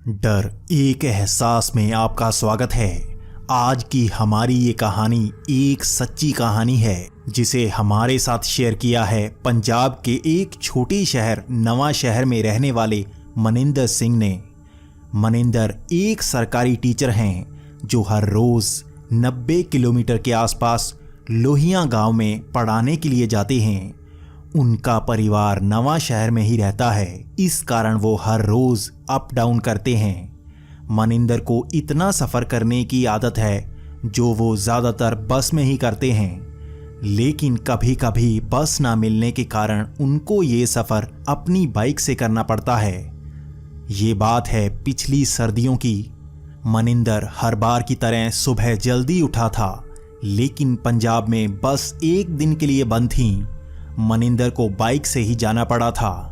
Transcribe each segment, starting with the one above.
डर एक एहसास में आपका स्वागत है। आज की हमारी ये कहानी एक सच्ची कहानी है जिसे हमारे साथ शेयर किया है पंजाब के एक छोटे शहर नवां शहर में रहने वाले मनिंदर सिंह ने। मनिंदर एक सरकारी टीचर हैं जो हर रोज 90 किलोमीटर के आसपास लोहिया गांव में पढ़ाने के लिए जाते हैं। उनका परिवार नवां शहर में ही रहता है, इस कारण वो हर रोज अप डाउन करते हैं। मनिंदर को इतना सफ़र करने की आदत है जो वो ज़्यादातर बस में ही करते हैं, लेकिन कभी कभी बस ना मिलने के कारण उनको ये सफ़र अपनी बाइक से करना पड़ता है। ये बात है पिछली सर्दियों की। मनिंदर हर बार की तरह सुबह जल्दी उठा था, लेकिन पंजाब में बस एक दिन के लिए बंद थी। मनिंदर को बाइक से ही जाना पड़ा था।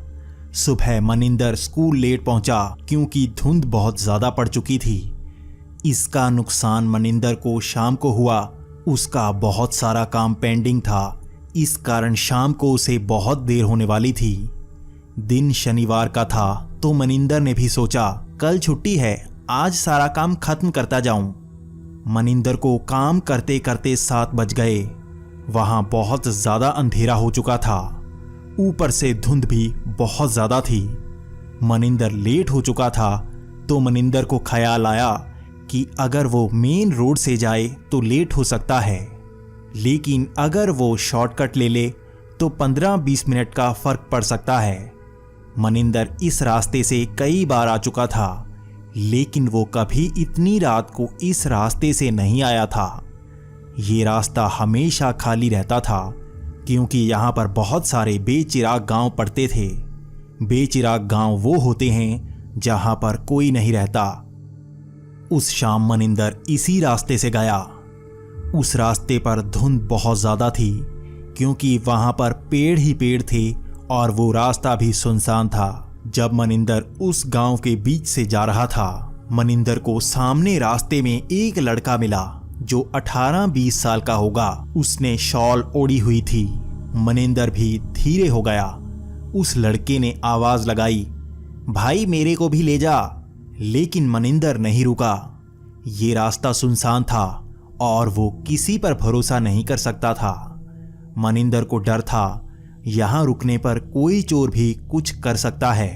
सुबह मनिंदर स्कूल लेट पहुंचा क्योंकि धुंध बहुत ज़्यादा पड़ चुकी थी। इसका नुकसान मनिंदर को शाम को हुआ। उसका बहुत सारा काम पेंडिंग था, इस कारण शाम को उसे बहुत देर होने वाली थी। दिन शनिवार का था तो मनिंदर ने भी सोचा कल छुट्टी है, आज सारा काम खत्म करता जाऊं। मनिंदर को काम करते करते 7 बज गए। वहां बहुत ज्यादा अंधेरा हो चुका था, ऊपर से धुंध भी बहुत ज्यादा थी। मनिंदर लेट हो चुका था तो मनिंदर को ख्याल आया कि अगर वो मेन रोड से जाए तो लेट हो सकता है, लेकिन अगर वो शॉर्टकट ले ले तो 15-20 मिनट का फर्क पड़ सकता है। मनिंदर इस रास्ते से कई बार आ चुका था, लेकिन वो कभी इतनी रात को इस रास्ते से नहीं आया था। ये रास्ता हमेशा खाली रहता था क्योंकि यहाँ पर बहुत सारे बेचिराग गांव पड़ते थे। बेचिराग गांव वो होते हैं जहाँ पर कोई नहीं रहता। उस शाम मनिंदर इसी रास्ते से गया। उस रास्ते पर धुंध बहुत ज़्यादा थी क्योंकि वहाँ पर पेड़ ही पेड़ थे और वो रास्ता भी सुनसान था। जब मनिंदर उस गांव के बीच से जा रहा था, मनिंदर को सामने रास्ते में एक लड़का मिला जो 18-20 साल का होगा। उसने शॉल ओढ़ी हुई थी। मनिंदर भी धीरे हो गया। उस लड़के ने आवाज लगाई, भाई मेरे को भी ले जा। लेकिन मनिंदर नहीं रुका। ये रास्ता सुनसान था और वो किसी पर भरोसा नहीं कर सकता था। मनिंदर को डर था यहां रुकने पर कोई चोर भी कुछ कर सकता है।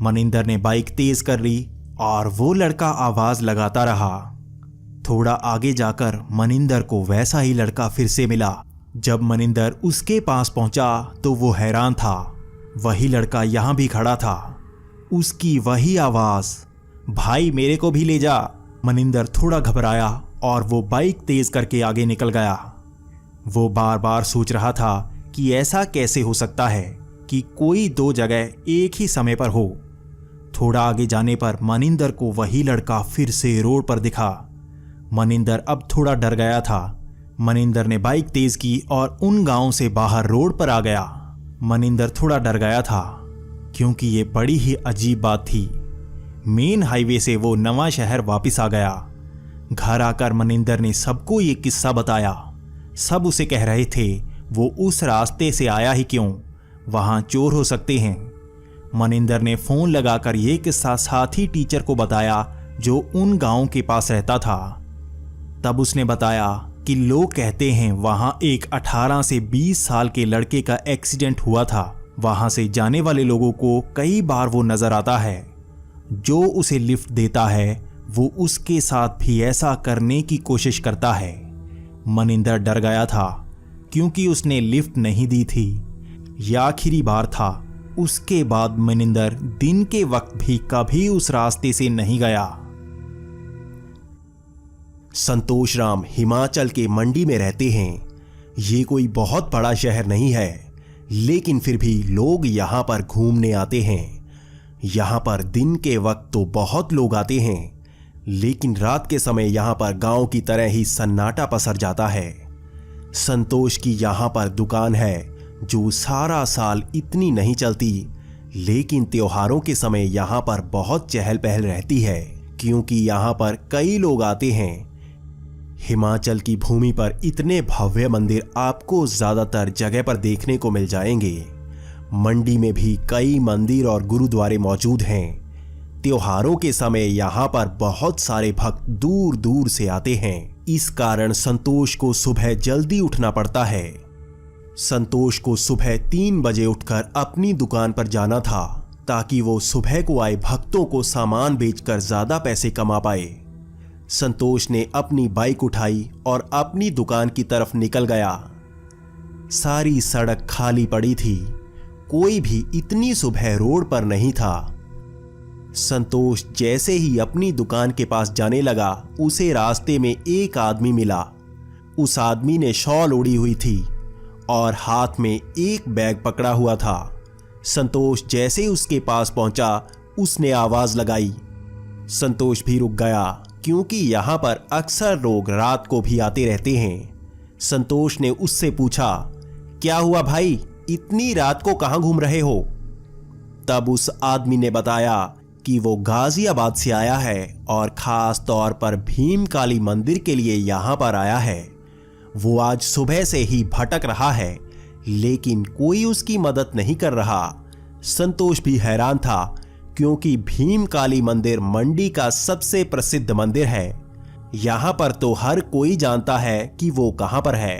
मनिंदर ने बाइक तेज कर ली और वो लड़का आवाज लगाता रहा। थोड़ा आगे जाकर मनिंदर को वैसा ही लड़का फिर से मिला। जब मनिंदर उसके पास पहुंचा तो वो हैरान था। वही लड़का यहां भी खड़ा था। उसकी वही आवाज, भाई मेरे को भी ले जा। मनिंदर थोड़ा घबराया और वो बाइक तेज करके आगे निकल गया। वो बार बार सोच रहा था कि ऐसा कैसे हो सकता है कि कोई 2 जगह एक ही समय पर हो। थोड़ा आगे जाने पर मनिंदर को वही लड़का फिर से रोड पर दिखा। मनिंदर अब थोड़ा डर गया था। मनिंदर ने बाइक तेज की और उन गांव से बाहर रोड पर आ गया। मनिंदर थोड़ा डर गया था क्योंकि ये बड़ी ही अजीब बात थी। मेन हाईवे से वो नवां शहर वापस आ गया। घर आकर मनिंदर ने सबको ये किस्सा बताया। सब उसे कह रहे थे वो उस रास्ते से आया ही क्यों, वहां चोर हो सकते हैं। मनिंदर ने फोन लगाकर ये किस्सा साथी टीचर को बताया जो उन गांव के पास रहता था। तब उसने बताया कि लोग कहते हैं वहां एक 18 से 20 साल के लड़के का एक्सीडेंट हुआ था। वहां से जाने वाले लोगों को कई बार वो नजर आता है। जो उसे लिफ्ट देता है वो उसके साथ भी ऐसा करने की कोशिश करता है। मनिंदर डर गया था क्योंकि उसने लिफ्ट नहीं दी थी। यह आखिरी बार था। उसके बाद मनिंदर दिन के वक्त भी कभी उस रास्ते से नहीं गया। संतोष राम हिमाचल के मंडी में रहते हैं। ये कोई बहुत बड़ा शहर नहीं है, लेकिन फिर भी लोग यहाँ पर घूमने आते हैं। यहाँ पर दिन के वक्त तो बहुत लोग आते हैं, लेकिन रात के समय यहाँ पर गांव की तरह ही सन्नाटा पसर जाता है। संतोष की यहाँ पर दुकान है जो सारा साल इतनी नहीं चलती, लेकिन त्योहारों के समय यहाँ पर बहुत चहल पहल रहती है क्योंकि यहाँ पर कई लोग आते हैं। हिमाचल की भूमि पर इतने भव्य मंदिर आपको ज्यादातर जगह पर देखने को मिल जाएंगे। मंडी में भी कई मंदिर और गुरुद्वारे मौजूद हैं। त्योहारों के समय यहाँ पर बहुत सारे भक्त दूर दूर से आते हैं। इस कारण संतोष को सुबह जल्दी उठना पड़ता है। संतोष को सुबह 3 बजे उठकर अपनी दुकान पर जाना था ताकि वो सुबह को आए भक्तों को सामान बेचकर ज्यादा पैसे कमा पाए। संतोष ने अपनी बाइक उठाई और अपनी दुकान की तरफ निकल गया। सारी सड़क खाली पड़ी थी, कोई भी इतनी सुबह रोड पर नहीं था। संतोष जैसे ही अपनी दुकान के पास जाने लगा, उसे रास्ते में एक आदमी मिला। उस आदमी ने शॉल ओढ़ी हुई थी और हाथ में एक बैग पकड़ा हुआ था। संतोष जैसे ही उसके पास पहुंचा, उसने आवाज लगाई। संतोष भी रुक गया क्योंकि यहां पर अक्सर लोग रात को भी आते रहते हैं। संतोष ने उससे पूछा, क्या हुआ भाई, इतनी रात को कहां घूम रहे हो? तब उस आदमी ने बताया कि वो गाजियाबाद से आया है और खास तौर पर भीमकाली मंदिर के लिए यहां पर आया है। वो आज सुबह से ही भटक रहा है, लेकिन कोई उसकी मदद नहीं कर रहा। संतोष भी हैरान था क्योंकि भीमकाली मंदिर मंडी का सबसे प्रसिद्ध मंदिर है। यहां पर तो हर कोई जानता है कि वो कहां पर है,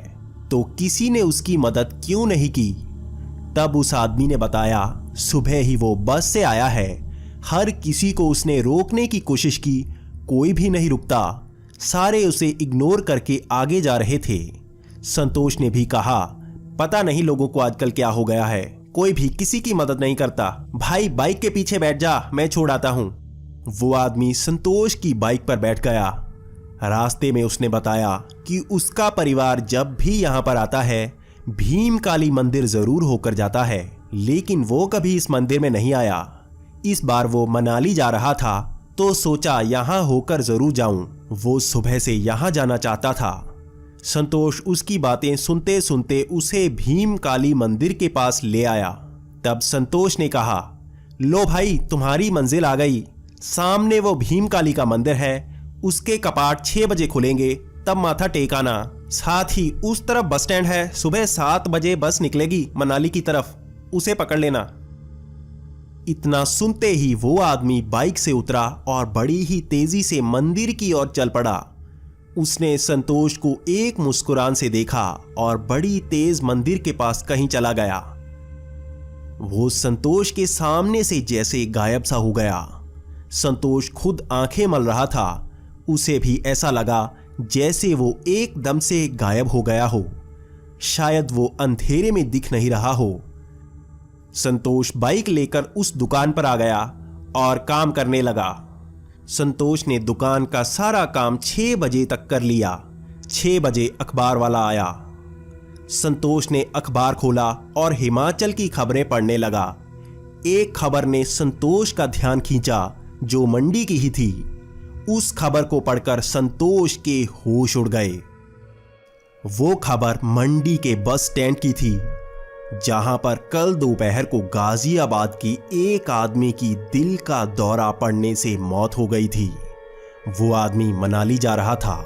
तो किसी ने उसकी मदद क्यों नहीं की? तब उस आदमी ने बताया, सुबह ही वो बस से आया है, हर किसी को उसने रोकने की कोशिश की, कोई भी नहीं रुकता, सारे उसे इग्नोर करके आगे जा रहे थे। संतोष ने भी कहा, पता नहीं लोगों को आजकल क्या हो गया है, कोई भी किसी की मदद नहीं करता। भाई बाइक के पीछे बैठ जा, मैं छोड़ आता हूं। वो आदमी संतोष की बाइक पर बैठ गया। रास्ते में उसने बताया कि उसका परिवार जब भी यहां पर आता है, भीमकाली मंदिर जरूर होकर जाता है, लेकिन वो कभी इस मंदिर में नहीं आया। इस बार वो मनाली जा रहा था तो सोचा यहां होकर जरूर जाऊं। वो सुबह से यहां जाना चाहता था। संतोष उसकी बातें सुनते सुनते उसे भीमकाली मंदिर के पास ले आया। तब संतोष ने कहा, लो भाई, तुम्हारी मंजिल आ गई। सामने वो भीमकाली का मंदिर है, उसके कपाट 6 बजे खुलेंगे, तब माथा टेकाना। साथ ही उस तरफ बस स्टैंड है, सुबह 7 बजे बस निकलेगी मनाली की तरफ, उसे पकड़ लेना। इतना सुनते ही वो आदमी बाइक से उतरा और बड़ी ही तेजी से मंदिर की ओर चल पड़ा। उसने संतोष को एक मुस्कुरान से देखा और बड़ी तेज मंदिर के पास कहीं चला गया। वो संतोष के सामने से जैसे गायब सा हो गया। संतोष खुद आंखें मल रहा था। उसे भी ऐसा लगा जैसे वो एकदम से गायब हो गया हो, शायद वो अंधेरे में दिख नहीं रहा हो। संतोष बाइक लेकर उस दुकान पर आ गया और काम करने लगा। संतोष ने दुकान का सारा काम 6 बजे तक कर लिया। 6 बजे अखबार वाला आया। संतोष ने अखबार खोला और हिमाचल की खबरें पढ़ने लगा। एक खबर ने संतोष का ध्यान खींचा जो मंडी की ही थी। उस खबर को पढ़कर संतोष के होश उड़ गए। वो खबर मंडी के बस स्टैंड की थी, जहां पर कल दोपहर को गाजियाबाद की एक आदमी की दिल का दौरा पड़ने से मौत हो गई थी। वो आदमी मनाली जा रहा था।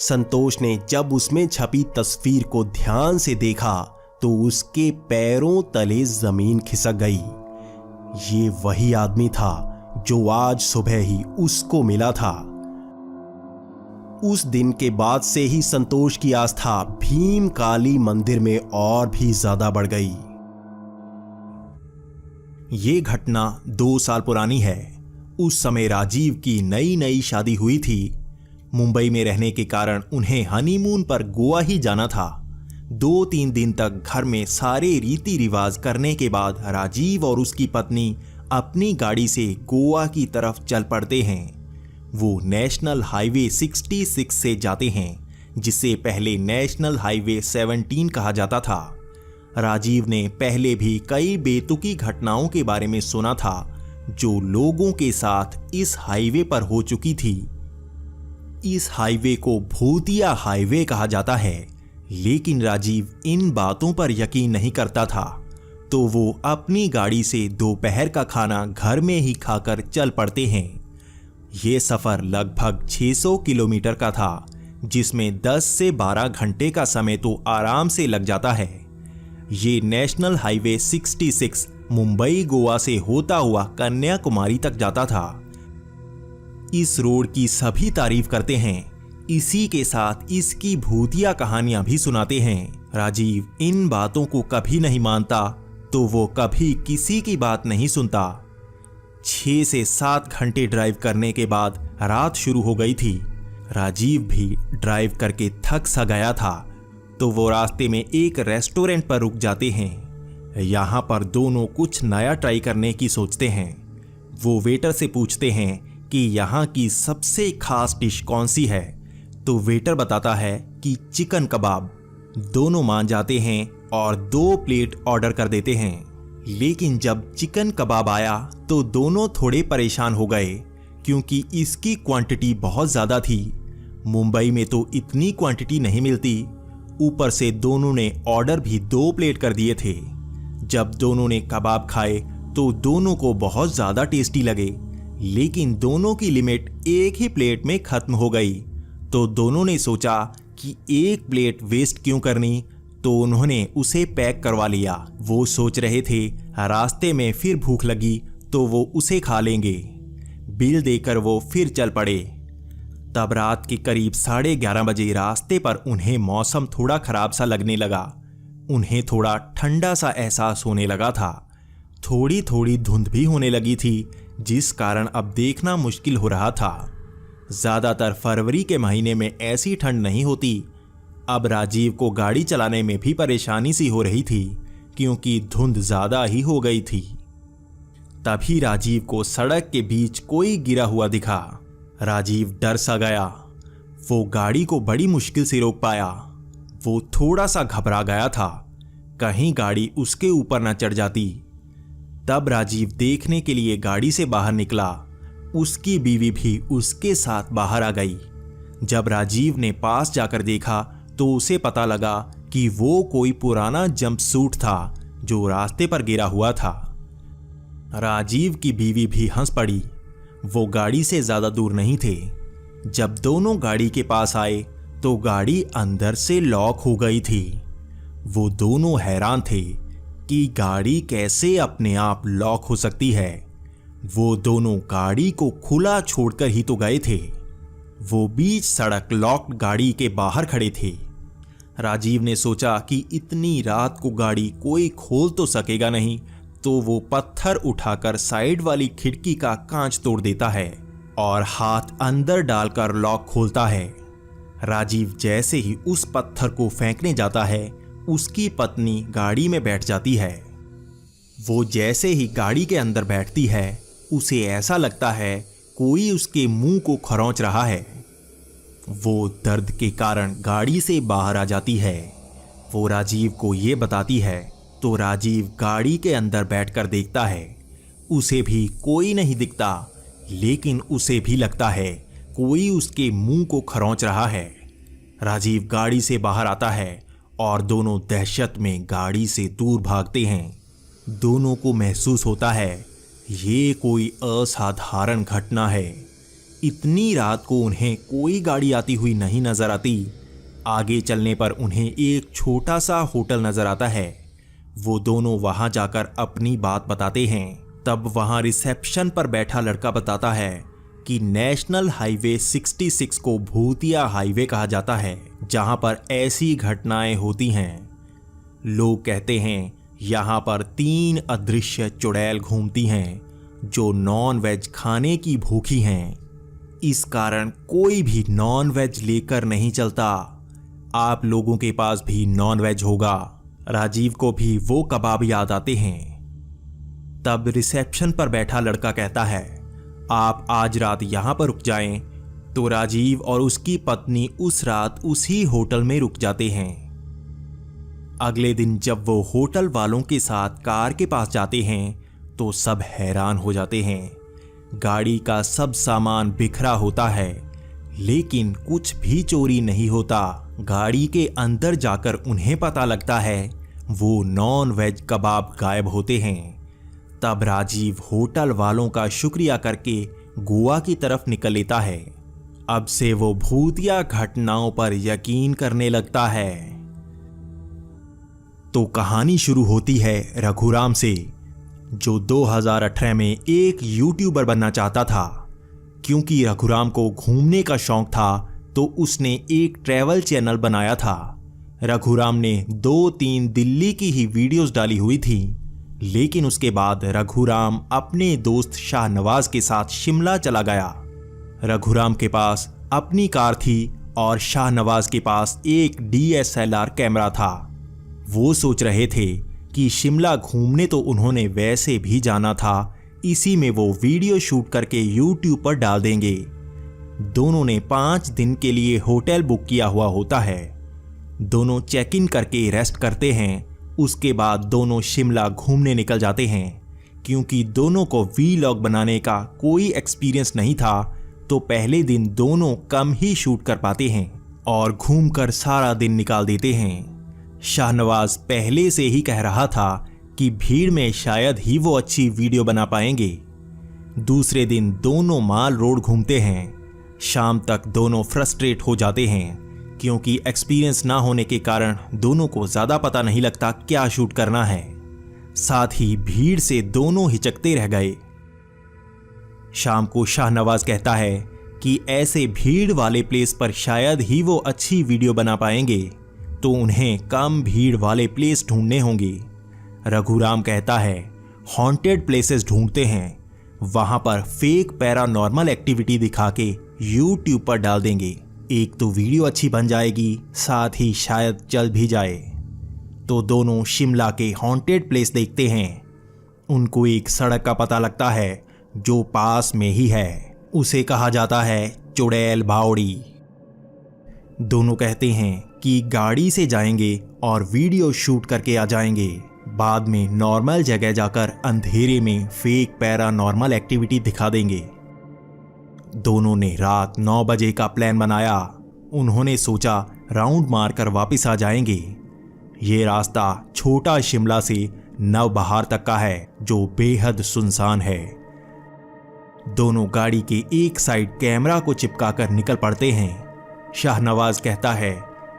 संतोष ने जब उसमें छपी तस्वीर को ध्यान से देखा तो उसके पैरों तले जमीन खिसक गई। ये वही आदमी था जो आज सुबह ही उसको मिला था। उस दिन के बाद से ही संतोष की आस्था भीमकाली मंदिर में और भी ज्यादा बढ़ गई। ये घटना 2 साल पुरानी है। उस समय राजीव की नई नई शादी हुई थी। मुंबई में रहने के कारण उन्हें हनीमून पर गोवा ही जाना था। 2-3 दिन तक घर में सारे रीति रिवाज करने के बाद राजीव और उसकी पत्नी अपनी गाड़ी से गोवा की तरफ चल पड़ते हैं। वो नेशनल हाईवे 66 से जाते हैं, जिसे पहले नेशनल हाईवे 17 कहा जाता था। राजीव ने पहले भी कई बेतुकी घटनाओं के बारे में सुना था जो लोगों के साथ इस हाईवे पर हो चुकी थी। इस हाईवे को भूतिया हाईवे कहा जाता है, लेकिन राजीव इन बातों पर यकीन नहीं करता था, तो वो अपनी गाड़ी से दोपहर का खाना घर में ही खाकर चल पड़ते हैं। ये सफर लगभग 600 किलोमीटर का था, जिसमें 10 से 12 घंटे का समय तो आराम से लग जाता है। ये नेशनल हाईवे 66 मुंबई गोवा से होता हुआ कन्याकुमारी तक जाता था। इस रोड की सभी तारीफ करते हैं, इसी के साथ इसकी भूतिया कहानियां भी सुनाते हैं। राजीव इन बातों को कभी नहीं मानता तो वो कभी किसी की बात नहीं सुनता। 6 से 7 घंटे ड्राइव करने के बाद रात शुरू हो गई थी। राजीव भी ड्राइव करके थक सा गया था तो वो रास्ते में एक रेस्टोरेंट पर रुक जाते हैं। यहाँ पर दोनों कुछ नया ट्राई करने की सोचते हैं। वो वेटर से पूछते हैं कि यहाँ की सबसे खास डिश कौन सी है, तो वेटर बताता है कि चिकन कबाब। दोनों मान जाते हैं और 2 प्लेट ऑर्डर कर देते हैं। लेकिन जब चिकन कबाब आया तो दोनों थोड़े परेशान हो गए क्योंकि इसकी क्वांटिटी बहुत ज़्यादा थी। मुंबई में तो इतनी क्वांटिटी नहीं मिलती। ऊपर से दोनों ने ऑर्डर भी 2 प्लेट कर दिए थे। जब दोनों ने कबाब खाए तो दोनों को बहुत ज़्यादा टेस्टी लगे, लेकिन दोनों की लिमिट एक ही प्लेट में ख़त्म हो गई। तो दोनों ने सोचा कि एक प्लेट वेस्ट क्यों करनी, तो उन्होंने उसे पैक करवा लिया। वो सोच रहे थे रास्ते में फिर भूख लगी तो वो उसे खा लेंगे। बिल देकर वो फिर चल पड़े। तब रात के करीब 11:30 बजे रास्ते पर उन्हें मौसम थोड़ा खराब सा लगने लगा। उन्हें थोड़ा ठंडा सा एहसास होने लगा था। थोड़ी थोड़ी धुंध भी होने लगी थी, जिस कारण अब देखना मुश्किल हो रहा था। ज़्यादातर फरवरी के महीने में ऐसी ठंड नहीं होती। अब राजीव को गाड़ी चलाने में भी परेशानी सी हो रही थी क्योंकि धुंध ज़्यादा ही हो गई थी। तभी राजीव को सड़क के बीच कोई गिरा हुआ दिखा। राजीव डर सा गया। वो गाड़ी को बड़ी मुश्किल से रोक पाया। वो थोड़ा सा घबरा गया था, कहीं गाड़ी उसके ऊपर न चढ़ जाती। तब राजीव देखने के लिए गाड़ी से बाहर निकला। उसकी बीवी भी उसके साथ बाहर आ गई। जब राजीव ने पास जाकर देखा तो उसे पता लगा कि वो कोई पुराना जंपसूट था जो रास्ते पर गिरा हुआ था। राजीव की बीवी भी हंस पड़ी। वो गाड़ी से ज्यादा दूर नहीं थे। जब दोनों गाड़ी के पास आए तो गाड़ी अंदर से लॉक हो गई थी। वो दोनों हैरान थे कि गाड़ी कैसे अपने आप लॉक हो सकती है। वो दोनों गाड़ी को खुला छोड़कर ही तो गए थे। वो बीच सड़क लॉक्ड गाड़ी के बाहर खड़े थे। राजीव ने सोचा कि इतनी रात को गाड़ी कोई खोल तो सकेगा नहीं, तो वो पत्थर उठाकर साइड वाली खिड़की का कांच तोड़ देता है और हाथ अंदर डालकर लॉक खोलता है। राजीव जैसे ही उस पत्थर को फेंकने जाता है, उसकी पत्नी गाड़ी में बैठ जाती है। वो जैसे ही गाड़ी के अंदर बैठती है, उसे ऐसा लगता है कोई उसके मुंह को खरोंच रहा है। वो दर्द के कारण गाड़ी से बाहर आ जाती है। वो राजीव को ये बताती है तो राजीव गाड़ी के अंदर बैठकर देखता है। उसे भी कोई नहीं दिखता, लेकिन उसे भी लगता है कोई उसके मुंह को खरोंच रहा है। राजीव गाड़ी से बाहर आता है और दोनों दहशत में गाड़ी से दूर भागते हैं। दोनों को महसूस होता है ये कोई असाधारण घटना है। इतनी रात को उन्हें कोई गाड़ी आती हुई नहीं नजर आती। आगे चलने पर उन्हें एक छोटा सा होटल नजर आता है। वो दोनों वहां जाकर अपनी बात बताते हैं। तब वहां रिसेप्शन पर बैठा लड़का बताता है कि नेशनल हाईवे 66 को भूतिया हाईवे कहा जाता है, जहां पर ऐसी घटनाएं होती हैं। लोग कहते हैं यहाँ पर 3 अदृश्य चुड़ैल घूमती हैं जो नॉन वेज खाने की भूखी हैं। इस कारण कोई भी नॉन वेज लेकर नहीं चलता। आप लोगों के पास भी नॉन वेज होगा। राजीव को भी वो कबाब याद आते हैं। तब रिसेप्शन पर बैठा लड़का कहता है आप आज रात यहाँ पर रुक जाएं। तो राजीव और उसकी पत्नी उस रात उसी होटल में रुक जाते हैं। अगले दिन जब वो होटल वालों के साथ कार के पास जाते हैं तो सब हैरान हो जाते हैं। गाड़ी का सब सामान बिखरा होता है, लेकिन कुछ भी चोरी नहीं होता। गाड़ी के अंदर जाकर उन्हें पता लगता है वो नॉन वेज कबाब गायब होते हैं। तब राजीव होटल वालों का शुक्रिया करके गोवा की तरफ निकल लेता है। अब से वो भूतिया घटनाओं पर यकीन करने लगता है। तो कहानी शुरू होती है रघुराम से, जो 2018 में एक यूट्यूबर बनना चाहता था। क्योंकि रघुराम को घूमने का शौक था तो उसने एक ट्रैवल चैनल बनाया था। रघुराम ने 2-3 दिल्ली की ही वीडियोस डाली हुई थी, लेकिन उसके बाद रघुराम अपने दोस्त शाहनवाज के साथ शिमला चला गया। रघुराम के पास अपनी कार थी और शाहनवाज के पास एक DSLR कैमरा था। वो सोच रहे थे कि शिमला घूमने तो उन्होंने वैसे भी जाना था, इसी में वो वीडियो शूट करके यूट्यूब पर डाल देंगे। दोनों ने 5 दिन के लिए होटल बुक किया हुआ होता है। दोनों चेक इन करके रेस्ट करते हैं। उसके बाद दोनों शिमला घूमने निकल जाते हैं। क्योंकि दोनों को वीलॉग बनाने का कोई एक्सपीरियंस नहीं था तो पहले दिन दोनों कम ही शूट कर पाते हैं और घूमकर सारा दिन निकाल देते हैं। शाहनवाज पहले से ही कह रहा था कि भीड़ में शायद ही वो अच्छी वीडियो बना पाएंगे। दूसरे दिन दोनों माल रोड घूमते हैं। शाम तक दोनों फ्रस्ट्रेट हो जाते हैं क्योंकि एक्सपीरियंस ना होने के कारण दोनों को ज़्यादा पता नहीं लगता क्या शूट करना है। साथ ही भीड़ से दोनों हिचकते रह गए। शाम को शाहनवाज कहता है कि ऐसे भीड़ वाले प्लेस पर शायद ही वो अच्छी वीडियो बना पाएंगे, तो उन्हें कम भीड़ वाले प्लेस ढूंढने होंगे। रघुराम कहता है हॉन्टेड प्लेसेस ढूंढते हैं, वहां पर फेक पैरानॉर्मल एक्टिविटी दिखा के यूट्यूब पर डाल देंगे। एक तो वीडियो अच्छी बन जाएगी, साथ ही शायद चल भी जाए। तो दोनों शिमला के हॉन्टेड प्लेस देखते हैं। उनको एक सड़क का पता लगता है जो पास में ही है। उसे कहा जाता है चुड़ैल बावड़ी। दोनों कहते हैं कि गाड़ी से जाएंगे और वीडियो शूट करके आ जाएंगे। बाद में नॉर्मल जगह जाकर अंधेरे में फेक पैरानॉर्मल एक्टिविटी दिखा देंगे। दोनों ने रात 9 बजे का प्लान बनाया। उन्होंने सोचा राउंड मारकर वापस आ जाएंगे। ये रास्ता छोटा शिमला से नवबहार तक का है जो बेहद सुनसान है। दोनों गाड़ी के एक साइड कैमरा को चिपकाकर निकल पड़ते हैं। शाहनवाज कहता है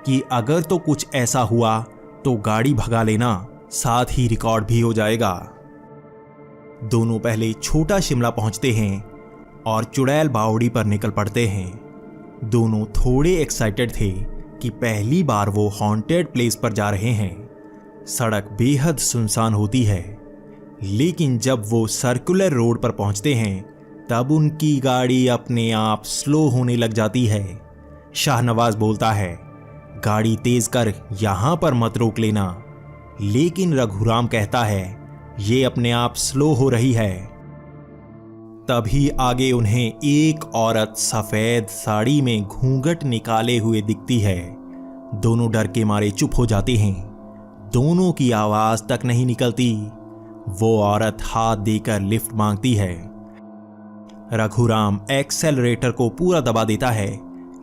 कि अगर तो कुछ ऐसा हुआ तो गाड़ी भगा लेना, साथ ही रिकॉर्ड भी हो जाएगा। दोनों पहले छोटा शिमला पहुंचते हैं और चुड़ैल बावड़ी पर निकल पड़ते हैं। दोनों थोड़े एक्साइटेड थे कि पहली बार वो हॉन्टेड प्लेस पर जा रहे हैं। सड़क बेहद सुनसान होती है, लेकिन जब वो सर्कुलर रोड पर पहुंचते हैं तब उनकी गाड़ी अपने आप स्लो होने लग जाती है। शाहनवाज बोलता है गाड़ी तेज कर, यहां पर मत रोक लेना, लेकिन रघुराम कहता है ये अपने आप स्लो हो रही है। तभी आगे उन्हें एक औरत सफेद साड़ी में घूंघट निकाले हुए दिखती है। दोनों डर के मारे चुप हो जाते हैं। दोनों की आवाज तक नहीं निकलती। वो औरत हाथ देकर लिफ्ट मांगती है। रघुराम एक्सेलरेटर को पूरा दबा देता है,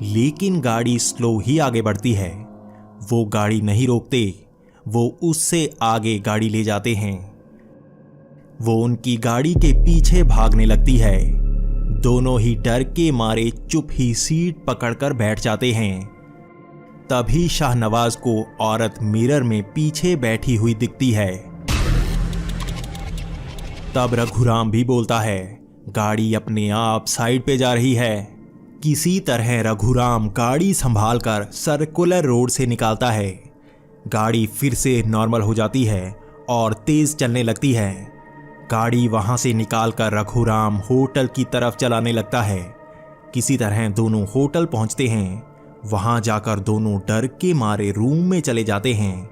लेकिन गाड़ी स्लो ही आगे बढ़ती है। वो गाड़ी नहीं रोकते, वो उससे आगे गाड़ी ले जाते हैं। वो उनकी गाड़ी के पीछे भागने लगती है। दोनों ही डर के मारे चुप ही सीट पकड़कर बैठ जाते हैं। तभी शाहनवाज को औरत मिरर में पीछे बैठी हुई दिखती है। तब रघुराम भी बोलता है गाड़ी अपने आप साइड पे जा रही है। किसी तरह रघुराम गाड़ी संभालकर सर्कुलर रोड से निकालता है। गाड़ी फिर से नॉर्मल हो जाती है और तेज चलने लगती है। गाड़ी वहां से निकालकर रघुराम होटल की तरफ चलाने लगता है। किसी तरह दोनों होटल पहुंचते हैं। वहां जाकर दोनों डर के मारे रूम में चले जाते हैं।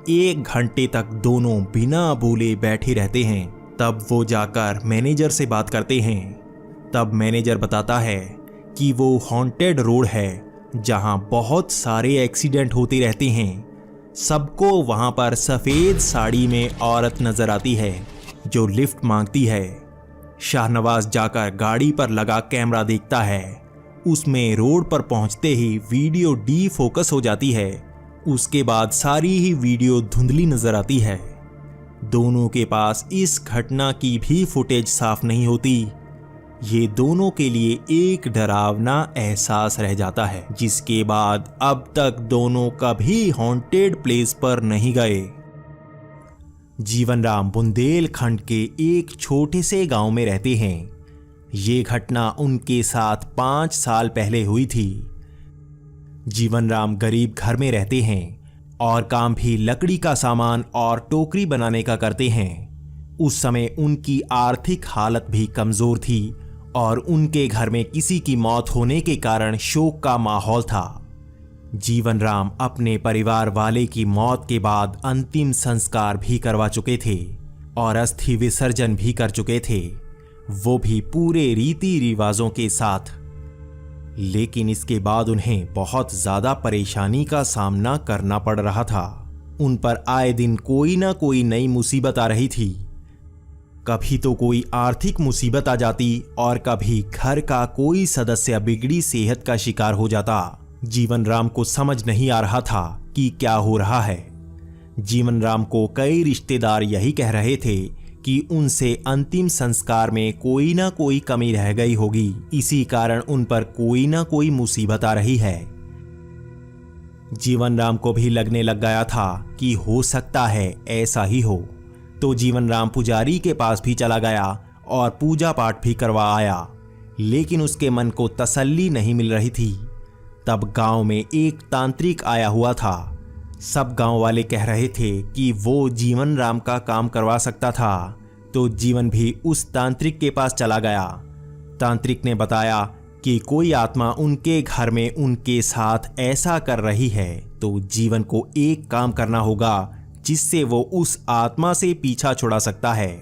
1 घंटे तक दोनों बिना बोले बैठे रहते हैं। तब वो जाकर मैनेजर से बात करते हैं। तब मैनेजर बताता है कि वो हॉन्टेड रोड है जहां बहुत सारे एक्सीडेंट होते रहते हैं। सबको वहां पर सफेद साड़ी में औरत नजर आती है जो लिफ्ट मांगती है। शाहनवाज जाकर गाड़ी पर लगा कैमरा देखता है। उसमें रोड पर पहुंचते ही वीडियो डीफोकस हो जाती है। उसके बाद सारी ही वीडियो धुंधली नजर आती है। दोनों के पास इस घटना की भी फुटेज साफ नहीं होती। ये दोनों के लिए एक डरावना एहसास रह जाता है, जिसके बाद अब तक दोनों कभी हॉन्टेड प्लेस पर नहीं गए। जीवनराम बुंदेलखंड के एक छोटे से गांव में रहते हैं। ये घटना उनके साथ 5 साल पहले हुई थी। जीवनराम गरीब घर में रहते हैं और काम भी लकड़ी का सामान और टोकरी बनाने का करते हैं। उस समय उनकी आर्थिक हालत भी कमजोर थी और उनके घर में किसी की मौत होने के कारण शोक का माहौल था। जीवनराम अपने परिवार वाले की मौत के बाद अंतिम संस्कार भी करवा चुके थे और अस्थि विसर्जन भी कर चुके थे, वो भी पूरे रीति रिवाजों के साथ। लेकिन इसके बाद उन्हें बहुत ज्यादा परेशानी का सामना करना पड़ रहा था। उन पर आए दिन कोई ना कोई नई मुसीबत आ रही थी। कभी तो कोई आर्थिक मुसीबत आ जाती और कभी घर का कोई सदस्य बिगड़ी सेहत का शिकार हो जाता। जीवनराम को समझ नहीं आ रहा था कि क्या हो रहा है। जीवनराम को कई रिश्तेदार यही कह रहे थे कि उनसे अंतिम संस्कार में कोई ना कोई कमी रह गई होगी, इसी कारण उन पर कोई ना कोई मुसीबत आ रही है। जीवनराम को भी लगने लग गया था कि हो सकता है ऐसा ही हो, तो जीवनराम पुजारी के पास भी चला गया और पूजा पाठ भी करवा आया, लेकिन उसके मन को तसल्ली नहीं मिल रही थी। तब गांव में एक तांत्रिक आया हुआ था। सब गांव वाले कह रहे थे कि वो जीवनराम का काम करवा सकता था, तो जीवन भी उस तांत्रिक के पास चला गया। तांत्रिक ने बताया कि कोई आत्मा उनके घर में उनके साथ ऐसा कर रही है, तो जीवन को एक काम करना होगा जिससे वो उस आत्मा से पीछा छुड़ा सकता है।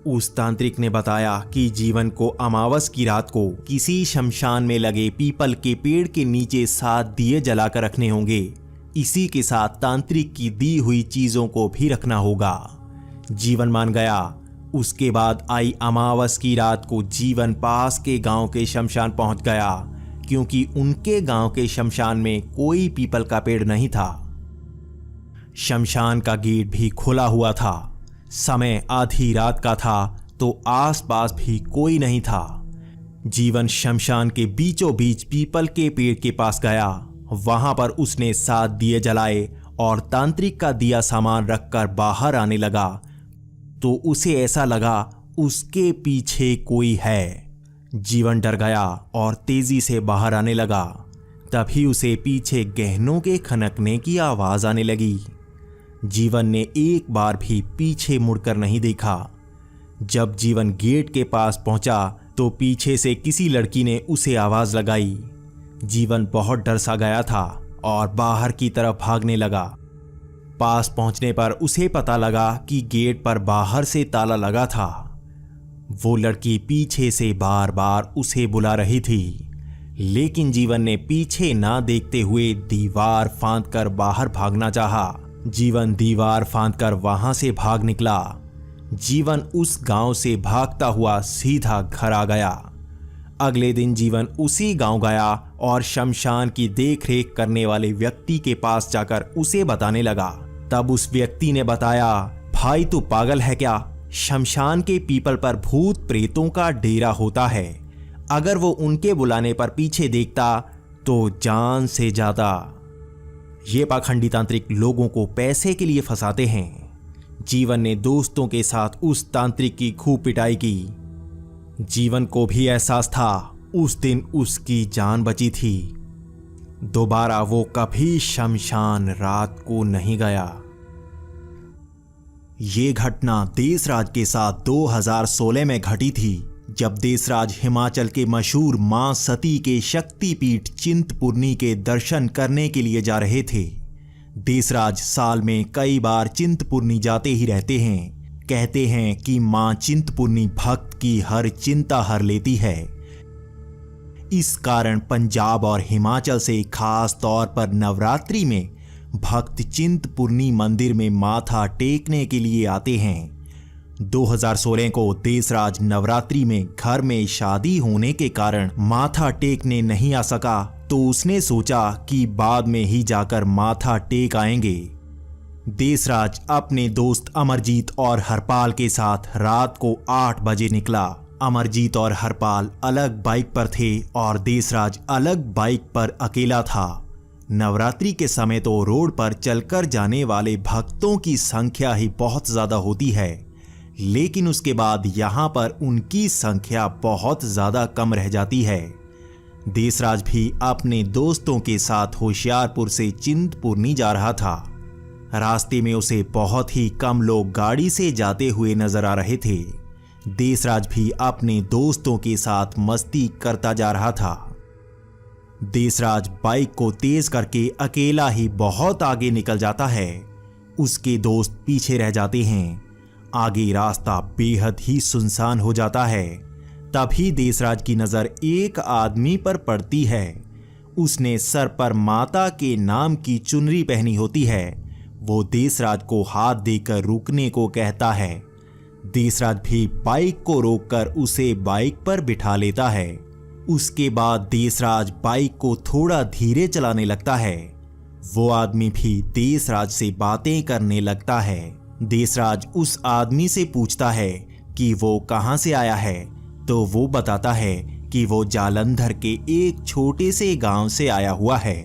उस तांत्रिक ने बताया कि जीवन को अमावस की रात को किसी शमशान में लगे पीपल के पेड़ के नीचे 7 दिए जलाकर रखने होंगे। इसी के साथ तांत्रिक की दी हुई चीजों को भी रखना होगा। जीवन मान गया। उसके बाद आई अमावस की रात को जीवन पास के गांव के शमशान पहुंच गया, क्योंकि उनके गांव के शमशान में कोई पीपल का पेड़ नहीं था। शमशान का गेट भी खुला हुआ था। समय आधी रात का था, तो आसपास भी कोई नहीं था। जीवन शमशान के बीचों बीच पीपल के पेड़ के पास गया। वहां पर उसने 7 दिए जलाए और तांत्रिक का दिया सामान रखकर बाहर आने लगा, तो उसे ऐसा लगा उसके पीछे कोई है। जीवन डर गया और तेजी से बाहर आने लगा। तभी उसे पीछे गहनों के खनकने की आवाज आने लगी। जीवन ने एक बार भी पीछे मुड़कर नहीं देखा। जब जीवन गेट के पास पहुंचा तो पीछे से किसी लड़की ने उसे आवाज लगाई। जीवन बहुत डर सा गया था और बाहर की तरफ भागने लगा। पास पहुंचने पर उसे पता लगा कि गेट पर बाहर से ताला लगा था। वो लड़की पीछे से बार बार उसे बुला रही थी, लेकिन जीवन ने पीछे ना देखते हुए दीवार फांदकर बाहर भागना चाहा। जीवन दीवार फांदकर वहां से भाग निकला। जीवन उस गांव से भागता हुआ सीधा घर आ गया। अगले दिन जीवन उसी गांव गया और शमशान की देखरेख करने वाले व्यक्ति के पास जाकर उसे बताने लगा। तब उस व्यक्ति ने बताया, भाई तू पागल है क्या? शमशान के पीपल पर भूत प्रेतों का डेरा होता है। अगर वो उनके बुलाने पर पीछे देखता तो जान से ज्यादा। ये पाखंडी तांत्रिक लोगों को पैसे के लिए फंसाते हैं। जीवन ने दोस्तों के साथ उस तांत्रिक की खूब पिटाई की। जीवन को भी एहसास था उस दिन उसकी जान बची थी। दोबारा वो कभी शमशान रात को नहीं गया। ये घटना देसराज के साथ 2016 में घटी थी, जब देसराज हिमाचल के मशहूर मां सती के शक्तिपीठ चिंतपूर्णी के दर्शन करने के लिए जा रहे थे। देसराज साल में कई बार चिंतपूर्णी जाते ही रहते हैं। कहते हैं कि मां चिंतपूर्णी भक्त की हर चिंता हर लेती है। इस कारण पंजाब और हिमाचल से खास तौर पर नवरात्रि में भक्त चिंतपूर्णी मंदिर में माथा टेकने के लिए आते हैं। 2016 को देसराज नवरात्रि में घर में शादी होने के कारण माथा टेकने नहीं आ सका, तो उसने सोचा कि बाद में ही जाकर माथा टेक आएंगे। देसराज अपने दोस्त अमरजीत और हरपाल के साथ रात को 8 बजे निकला। अमरजीत और हरपाल अलग बाइक पर थे और देसराज अलग बाइक पर अकेला था। नवरात्रि के समय तो रोड पर चलकर जाने वाले भक्तों की संख्या ही बहुत ज्यादा होती है, लेकिन उसके बाद यहाँ पर उनकी संख्या बहुत ज्यादा कम रह जाती है। देसराज भी अपने दोस्तों के साथ होशियारपुर से चिंतपूर्णी जा रहा था। रास्ते में उसे बहुत ही कम लोग गाड़ी से जाते हुए नजर आ रहे थे। देसराज भी अपने दोस्तों के साथ मस्ती करता जा रहा था। देसराज बाइक को तेज करके अकेला ही बहुत आगे निकल जाता है। उसके दोस्त पीछे रह जाते हैं। आगे रास्ता बेहद ही सुनसान हो जाता है। तभी देसराज की नजर एक आदमी पर पड़ती है। उसने सर पर माता के नाम की चुनरी पहनी होती है। वो देसराज को हाथ देकर रुकने को कहता है। देसराज भी बाइक को रोककर उसे बाइक पर बिठा लेता है। उसके बाद देसराज बाइक को थोड़ा धीरे चलाने लगता है। वो आदमी भी देसराज से बातें करने लगता है। देसराज उस आदमी से पूछता है कि वो कहां से आया है, तो वो बताता है कि वो जालंधर के एक छोटे से गांव से आया हुआ है।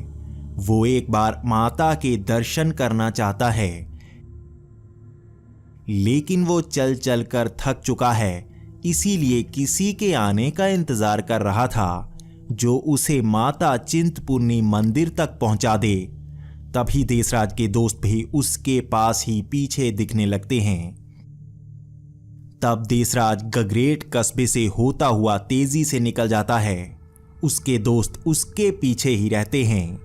वो एक बार माता के दर्शन करना चाहता है, लेकिन वो चल चल कर थक चुका है, इसीलिए किसी के आने का इंतजार कर रहा था जो उसे माता चिंतपूर्णी मंदिर तक पहुंचा दे। तभी देसराज के दोस्त भी उसके पास ही पीछे दिखने लगते हैं। तब देसराज गगरेट कस्बे से होता हुआ तेजी से निकल जाता है। उसके दोस्त उसके पीछे ही रहते हैं।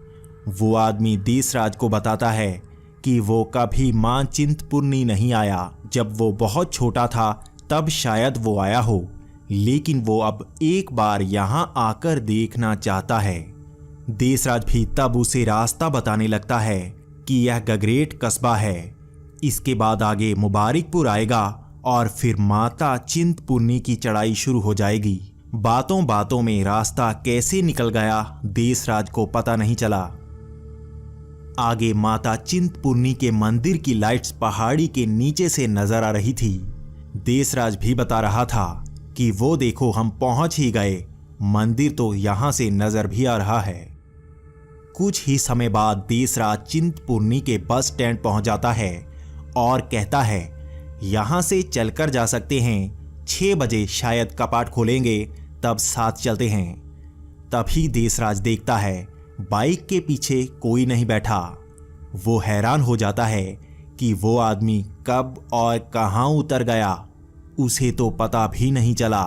वो आदमी देसराज को बताता है कि वो कभी मां चिंतपूर्णी नहीं आया। जब वो बहुत छोटा था तब शायद वो आया हो, लेकिन वो अब एक बार यहां आकर देखना चाहता है। देसराज भी तब उसे रास्ता बताने लगता है कि यह गगरेट कस्बा है, इसके बाद आगे मुबारकपुर आएगा और फिर माता चिंतपूर्णी की चढ़ाई शुरू हो जाएगी। बातों बातों में रास्ता कैसे निकल गया देसराज को पता नहीं चला। आगे माता चिंतपूर्णी के मंदिर की लाइट्स पहाड़ी के नीचे से नजर आ रही थी। देसराज भी बता रहा था कि वो देखो हम पहुंच ही गए, मंदिर तो यहां से नजर भी आ रहा है। कुछ ही समय बाद देसराज चिंतपूर्णी के बस स्टैंड पहुंच जाता है और कहता है यहां से चलकर जा सकते हैं, 6 बजे शायद कपाट खोलेंगे, तब साथ चलते हैं। तभी देसराज देखता है बाइक के पीछे कोई नहीं बैठा। वो हैरान हो जाता है कि वो आदमी कब और कहां उतर गया, उसे तो पता भी नहीं चला।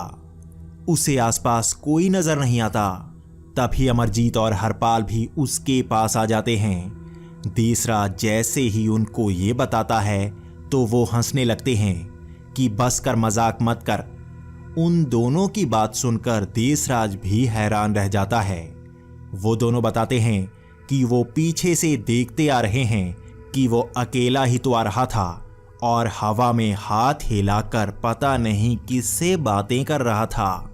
उसे आसपास कोई नजर नहीं आता। तभी अमरजीत और हरपाल भी उसके पास आ जाते हैं। देसराज जैसे ही उनको ये बताता है तो वो हंसने लगते हैं कि बस कर, मजाक मत कर। उन दोनों की बात सुनकर देसराज भी हैरान रह जाता है। वो दोनों बताते हैं कि वो पीछे से देखते आ रहे हैं कि वो अकेला ही तो आ रहा था और हवा में हाथ हिलाकर पता नहीं किससे बातें कर रहा था।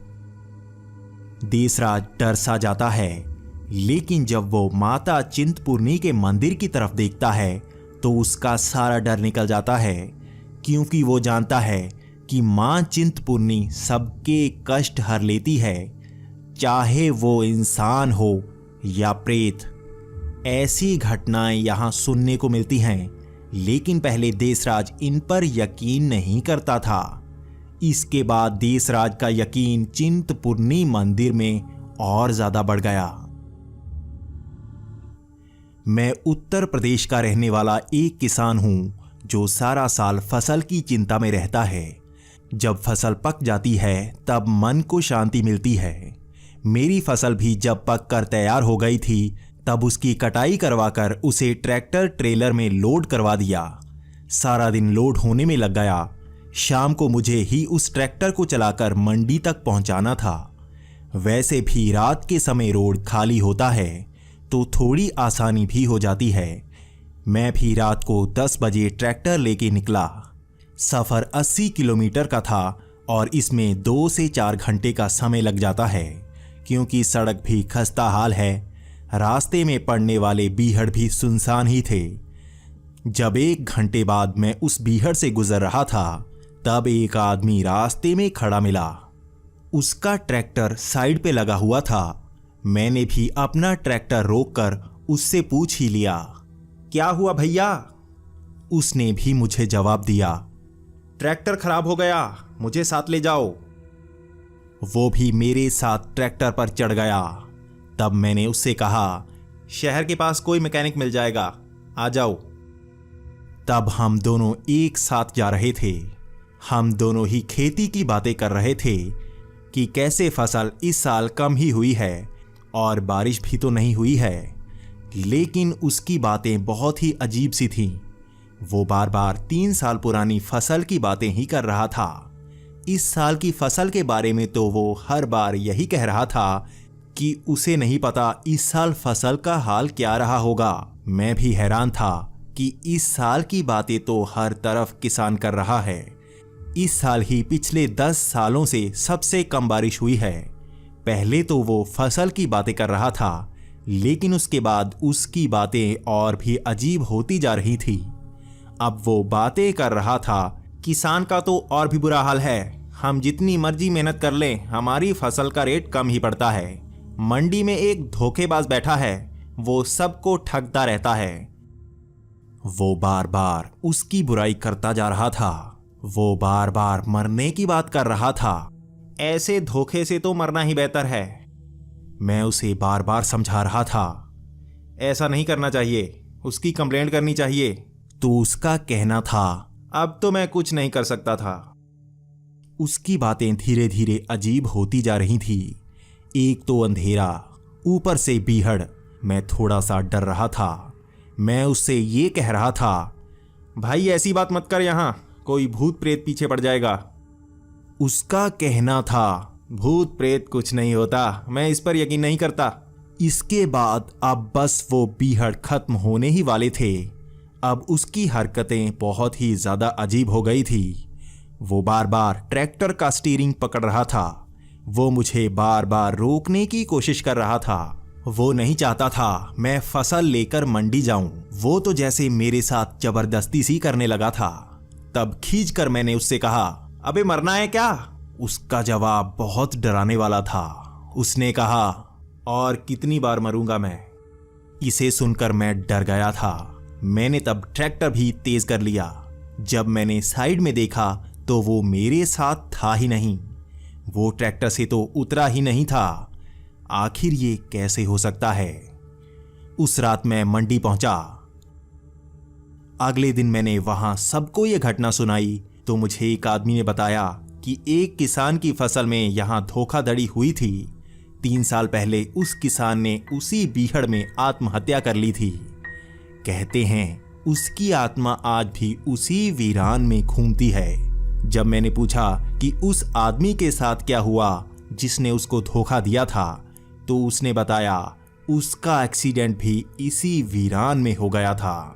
देसराज डर सा जाता है, लेकिन जब वो माता चिंतपूर्णी के मंदिर की तरफ देखता है तो उसका सारा डर निकल जाता है, क्योंकि वो जानता है कि मां चिंतपूर्णी सबके कष्ट हर लेती है, चाहे वो इंसान हो या प्रेत। ऐसी घटनाएं यहां सुनने को मिलती हैं, लेकिन पहले देसराज इन पर यकीन नहीं करता था। इसके बाद देसराज का यकीन चिंतपूर्णी मंदिर में और ज्यादा बढ़ गया। मैं उत्तर प्रदेश का रहने वाला एक किसान हूं जो सारा साल फसल की चिंता में रहता है। जब फसल पक जाती है तब मन को शांति मिलती है। मेरी फसल भी जब पक कर तैयार हो गई थी तब उसकी कटाई करवाकर उसे ट्रैक्टर ट्रेलर में लोड करवा दिया। सारा दिन लोड होने में लग गया। शाम को मुझे ही उस ट्रैक्टर को चलाकर मंडी तक पहुंचाना था। वैसे भी रात के समय रोड खाली होता है तो थोड़ी आसानी भी हो जाती है। मैं भी रात को 10 बजे ट्रैक्टर लेके निकला। सफ़र 80 किलोमीटर का था और इसमें 2 से 4 घंटे का समय लग जाता है, क्योंकि सड़क भी खस्ता हाल है। रास्ते में पड़ने वाले बीहड़ भी सुनसान ही थे। जब 1 घंटे बाद मैं उस बीहड़ से गुजर रहा था तब एक आदमी रास्ते में खड़ा मिला। उसका ट्रैक्टर साइड पे लगा हुआ था। मैंने भी अपना ट्रैक्टर रोककर उससे पूछ ही लिया, क्या हुआ भैया? उसने भी मुझे जवाब दिया, ट्रैक्टर खराब हो गया, मुझे साथ ले जाओ। वो भी मेरे साथ ट्रैक्टर पर चढ़ गया। तब मैंने उससे कहा, शहर के पास कोई मैकेनिक मिल जाएगा, आ जाओ। तब हम दोनों एक साथ जा रहे थे। हम दोनों ही खेती की बातें कर रहे थे कि कैसे फसल इस साल कम ही हुई है और बारिश भी तो नहीं हुई है। लेकिन उसकी बातें बहुत ही अजीब सी थीं। वो बार बार 3 साल पुरानी फसल की बातें ही कर रहा था। इस साल की फसल के बारे में तो वो हर बार यही कह रहा था कि उसे नहीं पता इस साल फसल का हाल क्या रहा होगा। मैं भी हैरान था कि इस साल की बातें तो हर तरफ किसान कर रहा है। इस साल ही पिछले 10 सालों से सबसे कम बारिश हुई है। पहले तो वो फसल की बातें कर रहा था, लेकिन उसके बाद उसकी बातें और भी अजीब होती जा रही थी। अब वो बातें कर रहा था, किसान का तो और भी बुरा हाल है, हम जितनी मर्जी मेहनत कर लें हमारी फसल का रेट कम ही पड़ता है। मंडी में एक धोखेबाज बैठा है, वो सबको ठगता रहता है। वो बार बार उसकी बुराई करता जा रहा था। वो बार बार मरने की बात कर रहा था। ऐसे धोखे से तो मरना ही बेहतर है। मैं उसे बार बार समझा रहा था, ऐसा नहीं करना चाहिए, उसकी कंप्लेंट करनी चाहिए। तो उसका कहना था, अब तो मैं कुछ नहीं कर सकता था। उसकी बातें धीरे धीरे अजीब होती जा रही थी। एक तो अंधेरा, ऊपर से बीहड़। मैं थोड़ा सा डर रहा था। मैं उससे ये कह रहा था, भाई ऐसी बात मत कर, यहाँ कोई भूत प्रेत पीछे पड़ जाएगा। उसका कहना था, भूत प्रेत कुछ नहीं होता, मैं इस पर यकीन नहीं करता। इसके बाद अब बस वो बीहड़ खत्म होने ही वाले थे। अब उसकी हरकतें बहुत ही ज्यादा अजीब हो गई थी। वो बार बार ट्रैक्टर का स्टीयरिंग पकड़ रहा था। वो मुझे बार बार रोकने की कोशिश कर रहा था। वो नहीं चाहता था मैं फसल लेकर मंडी जाऊं। वो तो जैसे मेरे साथ जबरदस्ती सी करने लगा था। तब खींचकर मैंने उससे कहा, अबे मरना है क्या? उसका जवाब बहुत डराने वाला था। उसने कहा, और कितनी बार मरूंगा मैं? इसे सुनकर मैं डर गया था। मैंने तब ट्रैक्टर भी तेज कर लिया। जब मैंने साइड में देखा तो वो मेरे साथ था ही नहीं। वो ट्रैक्टर से तो उतरा ही नहीं था। आखिर ये कैसे हो सकता है? उस रात मैं मंडी पहुंचा। अगले दिन मैंने वहां सबको ये घटना सुनाई तो मुझे एक आदमी ने बताया कि एक किसान की फसल में यहां धोखाधड़ी हुई थी। 3 साल पहले उस किसान ने उसी बीहड़ में आत्महत्या कर ली थी। कहते हैं उसकी आत्मा आज भी उसी वीरान में घूमती है। जब मैंने पूछा कि उस आदमी के साथ क्या हुआ जिसने उसको धोखा दिया था, तो उसने बताया उसका एक्सीडेंट भी इसी वीरान में हो गया था।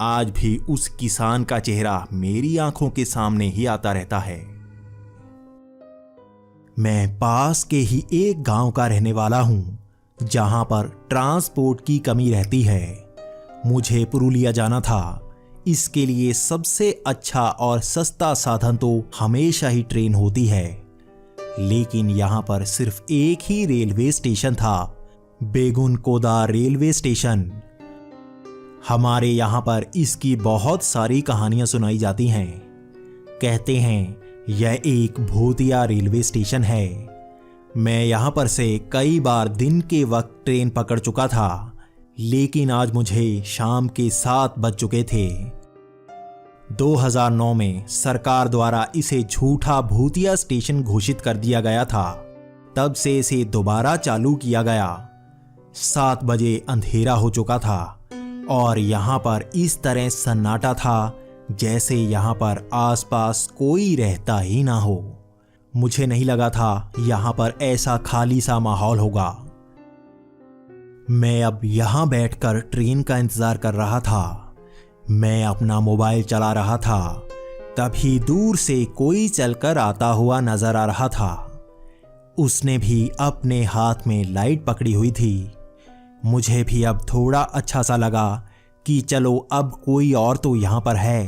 आज भी उस किसान का चेहरा मेरी आंखों के सामने ही आता रहता है। मैं पास के ही एक गांव का रहने वाला हूं जहां पर ट्रांसपोर्ट की कमी रहती है। मुझे पुरुलिया जाना था। इसके लिए सबसे अच्छा और सस्ता साधन तो हमेशा ही ट्रेन होती है। लेकिन यहां पर सिर्फ एक ही रेलवे स्टेशन था, बेगुनकोदा रेलवे स्टेशन। हमारे यहां पर इसकी बहुत सारी कहानियां सुनाई जाती हैं। कहते हैं यह एक भूतिया रेलवे स्टेशन है। मैं यहां पर से कई बार दिन के वक्त ट्रेन पकड़ चुका था, लेकिन आज मुझे शाम के 7 बज चुके थे। 2009 में सरकार द्वारा इसे झूठा भूतिया स्टेशन घोषित कर दिया गया था। तब से इसे दोबारा चालू किया गया। 7 बजे अंधेरा हो चुका था और यहाँ पर इस तरह सन्नाटा था जैसे यहाँ पर आसपास कोई रहता ही ना हो। मुझे नहीं लगा था यहाँ पर ऐसा खाली सा माहौल होगा। मैं अब यहाँ बैठकर ट्रेन का इंतजार कर रहा था। मैं अपना मोबाइल चला रहा था। तभी दूर से कोई चलकर आता हुआ नजर आ रहा था। उसने भी अपने हाथ में लाइट पकड़ी हुई थी। मुझे भी अब थोड़ा अच्छा सा लगा कि चलो अब कोई और तो यहाँ पर है।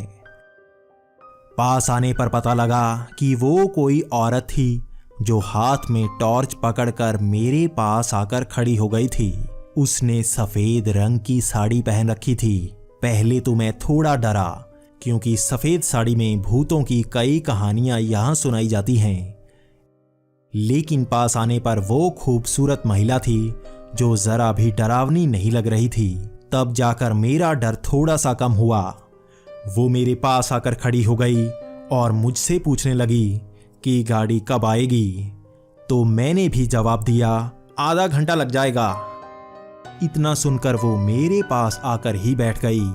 पास आने पर पता लगा कि वो कोई औरत थी जो हाथ में टॉर्च पकड़कर मेरे पास आकर खड़ी हो गई थी। उसने सफेद रंग की साड़ी पहन रखी थी। पहले तो मैं थोड़ा डरा, क्योंकि सफेद साड़ी में भूतों की कई कहानियां यहां सुनाई जाती हैं। लेकिन पास आने पर वो खूबसूरत महिला थी जो जरा भी डरावनी नहीं लग रही थी। तब जाकर मेरा डर थोड़ा सा कम हुआ। वो मेरे पास आकर खड़ी हो गई और मुझसे पूछने लगी कि गाड़ी कब आएगी। तो मैंने भी जवाब दिया, आधा घंटा लग जाएगा। इतना सुनकर वो मेरे पास आकर ही बैठ गई।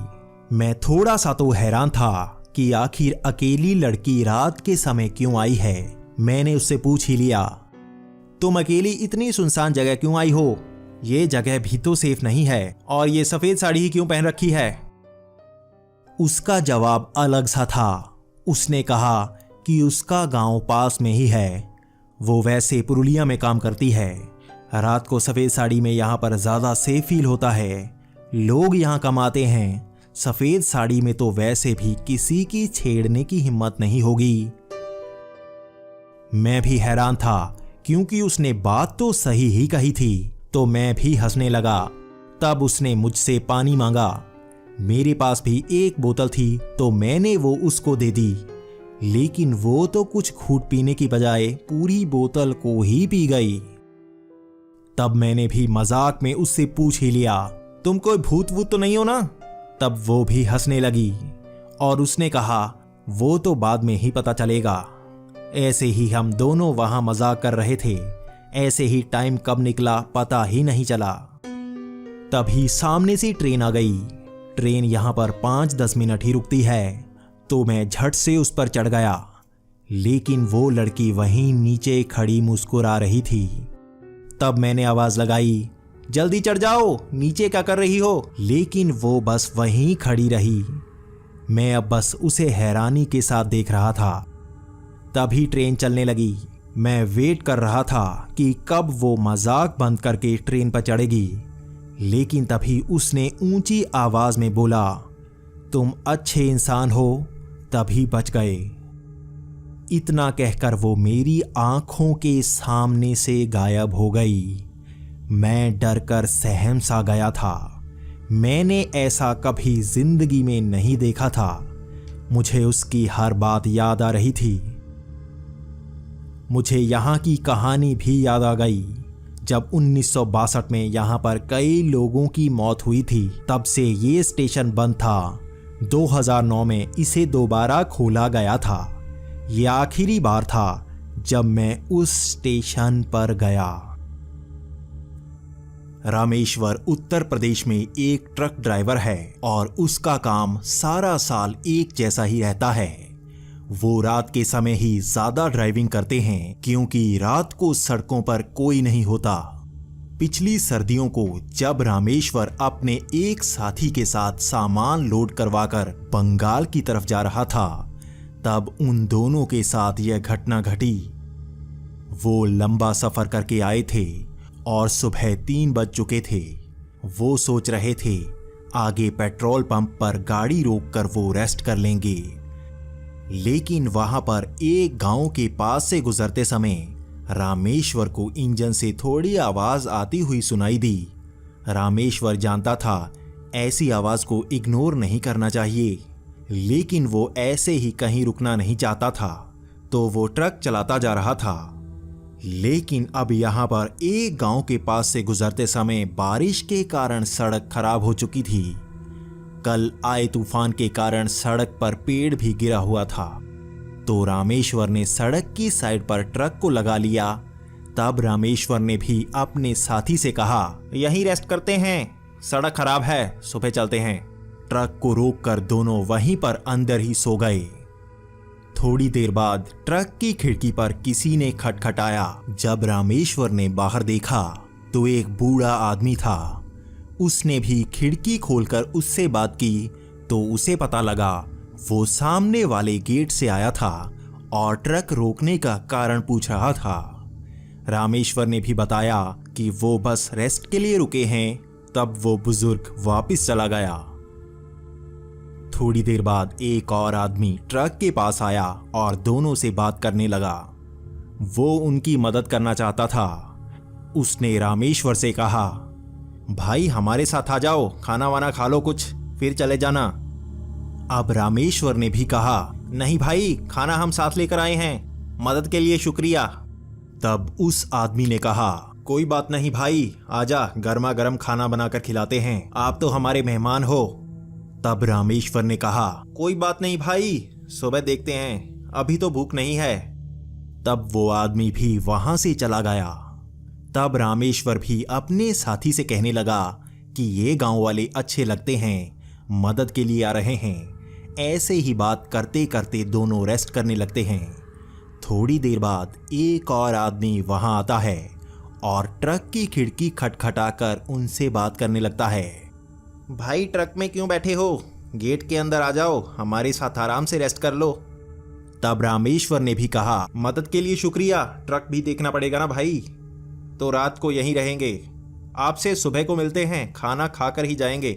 मैं थोड़ा सा तो हैरान था कि आखिर अकेली लड़की रात के समय क्यों आई है। मैंने उससे पूछ ही लिया, तुम अकेली इतनी सुनसान जगह क्यों आई हो? ये जगह भी तो सेफ नहीं है, और ये सफेद साड़ी ही क्यों पहन रखी है? उसका जवाब अलग सा था। उसने कहा कि उसका गांव पास में ही है। वो वैसे पुरुलिया में काम करती है। रात को सफेद साड़ी में यहाँ पर ज्यादा सेफ फील होता है। लोग यहाँ कम आते हैं। सफेद साड़ी में तो वैसे भी किसी की छेड़ने की हिम्मत नहीं होगी। मैं भी हैरान था, क्योंकि उसने बात तो सही ही कही थी। तो मैं भी हंसने लगा। तब उसने मुझसे पानी मांगा। मेरे पास भी एक बोतल थी, तो मैंने वो उसको दे दी। लेकिन वो तो कुछ घूंट पीने की बजाय पूरी बोतल को ही पी गई। तब मैंने भी मजाक में उससे पूछ ही लिया, तुम कोई भूत वूत तो नहीं हो ना? तब वो भी हंसने लगी और उसने कहा, वो तो बाद में ही पता चलेगा। ऐसे ही हम दोनों वहां मजाक कर रहे थे। ऐसे ही टाइम कब निकला पता ही नहीं चला। तभी सामने से ट्रेन आ गई। ट्रेन यहां पर 5-10 मिनट ही रुकती है। तो मैं झट से उस पर चढ़ गया। लेकिन वो लड़की वहीं नीचे खड़ी मुस्कुरा रही थी। तब मैंने आवाज लगाई, जल्दी चढ़ जाओ, नीचे क्या कर रही हो? लेकिन वो बस वहीं खड़ी रही। मैं अब बस उसे हैरानी के साथ देख रहा था। तभी ट्रेन चलने लगी। मैं वेट कर रहा था कि कब वो मजाक बंद करके ट्रेन पर चढ़ेगी। लेकिन तभी उसने ऊंची आवाज में बोला, तुम अच्छे इंसान हो, तभी बच गए। इतना कहकर वो मेरी आंखों के सामने से गायब हो गई। मैं डर कर सहम सा गया था। मैंने ऐसा कभी जिंदगी में नहीं देखा था। मुझे उसकी हर बात याद आ रही थी। मुझे यहाँ की कहानी भी याद आ गई। जब 1962 में यहाँ पर कई लोगों की मौत हुई थी, तब से ये स्टेशन बंद था। 2009 में इसे दोबारा खोला गया था। ये आखिरी बार था जब मैं उस स्टेशन पर गया। रामेश्वर उत्तर प्रदेश में एक ट्रक ड्राइवर है और उसका काम सारा साल एक जैसा ही रहता है। वो रात के समय ही ज्यादा ड्राइविंग करते हैं, क्योंकि रात को सड़कों पर कोई नहीं होता। पिछली सर्दियों को जब रामेश्वर अपने एक साथी के साथ सामान लोड करवाकर बंगाल की तरफ जा रहा था, तब उन दोनों के साथ यह घटना घटी। वो लंबा सफर करके आए थे और सुबह 3 बज चुके थे। वो सोच रहे थे आगे पेट्रोल पंप पर गाड़ी रोककर वो रेस्ट कर लेंगे। लेकिन वहां पर एक गांव के पास से गुजरते समय रामेश्वर को इंजन से थोड़ी आवाज आती हुई सुनाई दी। रामेश्वर जानता था ऐसी आवाज को इग्नोर नहीं करना चाहिए, लेकिन वो ऐसे ही कहीं रुकना नहीं चाहता था, तो वो ट्रक चलाता जा रहा था। लेकिन अब यहां पर एक गांव के पास से गुजरते समय बारिश के कारण सड़क खराब हो चुकी थी। कल आए तूफान के कारण सड़क पर पेड़ भी गिरा हुआ था। तो रामेश्वर ने सड़क की साइड पर ट्रक को लगा लिया। तब रामेश्वर ने भी अपने साथी से कहा, यहीं रेस्ट करते हैं, सड़क खराब है, सुबह चलते हैं। ट्रक को रोककर दोनों वहीं पर अंदर ही सो गए। थोड़ी देर बाद ट्रक की खिड़की पर किसी ने खटखटाया। जब रामेश्वर ने बाहर देखा तो एक बूढ़ा आदमी था। उसने भी खिड़की खोलकर उससे बात की तो उसे पता लगा वो सामने वाले गेट से आया था और ट्रक रोकने का कारण पूछ रहा था। रामेश्वर ने भी बताया कि वो बस रेस्ट के लिए रुके हैं। तब वो बुजुर्ग वापस चला गया। थोड़ी देर बाद एक और आदमी ट्रक के पास आया और दोनों से बात करने लगा। वो उनकी मदद करना चाहता था। उसने रामेश्वर से कहा, भाई हमारे साथ आ जाओ, खाना वाना खा लो कुछ, फिर चले जाना। अब रामेश्वर ने भी कहा, नहीं भाई, खाना हम साथ लेकर आए हैं, मदद के लिए शुक्रिया। तब उस आदमी ने कहा, कोई बात नहीं भाई, आजा, गर्मा गर्म खाना बनाकर खिलाते हैं, आप तो हमारे मेहमान हो। तब रामेश्वर ने कहा, कोई बात नहीं भाई, सुबह देखते हैं, अभी तो भूख नहीं है। तब वो आदमी भी वहां से चला गया। तब रामेश्वर भी अपने साथी से कहने लगा कि ये गांव वाले अच्छे लगते हैं, मदद के लिए आ रहे हैं। ऐसे ही बात करते करते दोनों रेस्ट करने लगते हैं। थोड़ी देर बाद एक और आदमी वहां आता है और ट्रक की खिड़की खटखटाकर उनसे बात करने लगता है। भाई ट्रक में क्यों बैठे हो, गेट के अंदर आ जाओ, हमारे साथ आराम से रेस्ट कर लो। तब रामेश्वर ने भी कहा, मदद के लिए शुक्रिया, ट्रक भी देखना पड़ेगा ना भाई, तो रात को यहीं रहेंगे, आपसे सुबह को मिलते हैं, खाना खाकर ही जाएंगे।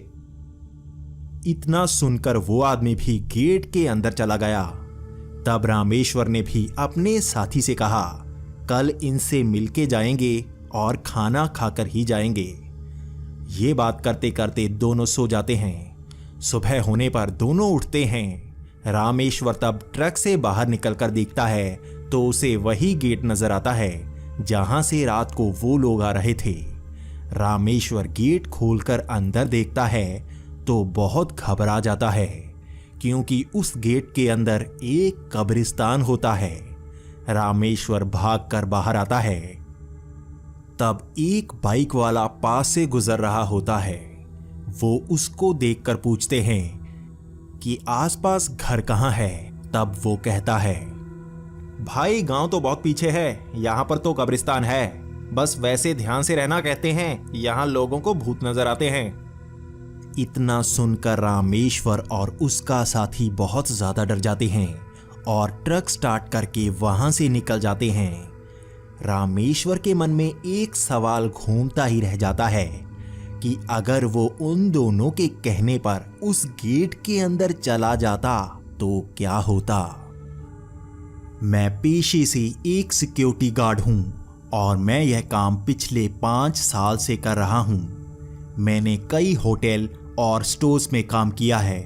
इतना सुनकर वो आदमी भी गेट के अंदर चला गया। तब रामेश्वर ने भी अपने साथी से कहा, कल इनसे मिलके जाएंगे और खाना खाकर ही जाएंगे। ये बात करते करते दोनों सो जाते हैं। सुबह होने पर दोनों उठते हैं। रामेश्वर तब ट्रक से बाहर निकलकर देखता है तो उसे वही गेट नजर आता है जहां से रात को वो लोग आ रहे थे। रामेश्वर गेट खोलकर अंदर देखता है तो बहुत घबरा जाता है, क्योंकि उस गेट के अंदर एक कब्रिस्तान होता है। रामेश्वर भागकर बाहर आता है। तब एक बाइक वाला पास से गुजर रहा होता है। वो उसको देखकर पूछते हैं कि आसपास घर कहाँ है। तब वो कहता है, भाई गांव तो बहुत पीछे है, यहाँ पर तो कब्रिस्तान है, बस वैसे ध्यान से रहना कहते हैं, यहाँ लोगों को भूत नजर आते हैं। इतना सुनकर रामेश्वर और उसका साथी बहुत ज्यादा डर जाते हैं और ट्रक स्टार्ट करके वहां से निकल जाते हैं। रामेश्वर के मन में एक सवाल घूमता ही रह जाता है कि अगर वो उन दोनों के कहने पर उस गेट के अंदर चला जाता तो क्या होता। मैं पेशे से एक सिक्योरिटी गार्ड हूं और मैं यह काम पिछले 5 साल से कर रहा हूं। मैंने कई होटल और स्टोर्स में काम किया है।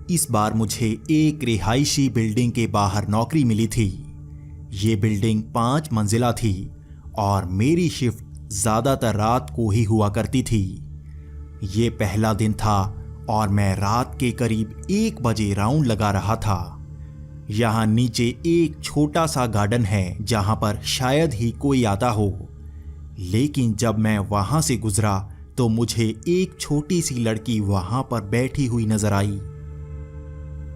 इस बार मुझे एक रिहायशी बिल्डिंग के बाहर नौकरी मिली थी। ये बिल्डिंग 5 मंजिला थी और मेरी शिफ्ट ज्यादातर रात को ही हुआ करती थी। ये पहला दिन था और मैं रात के करीब 1 बजे राउंड लगा रहा था। यहाँ नीचे एक छोटा सा गार्डन है जहाँ पर शायद ही कोई आता हो, लेकिन जब मैं वहां से गुजरा तो मुझे एक छोटी सी लड़की वहां पर बैठी हुई नजर आई।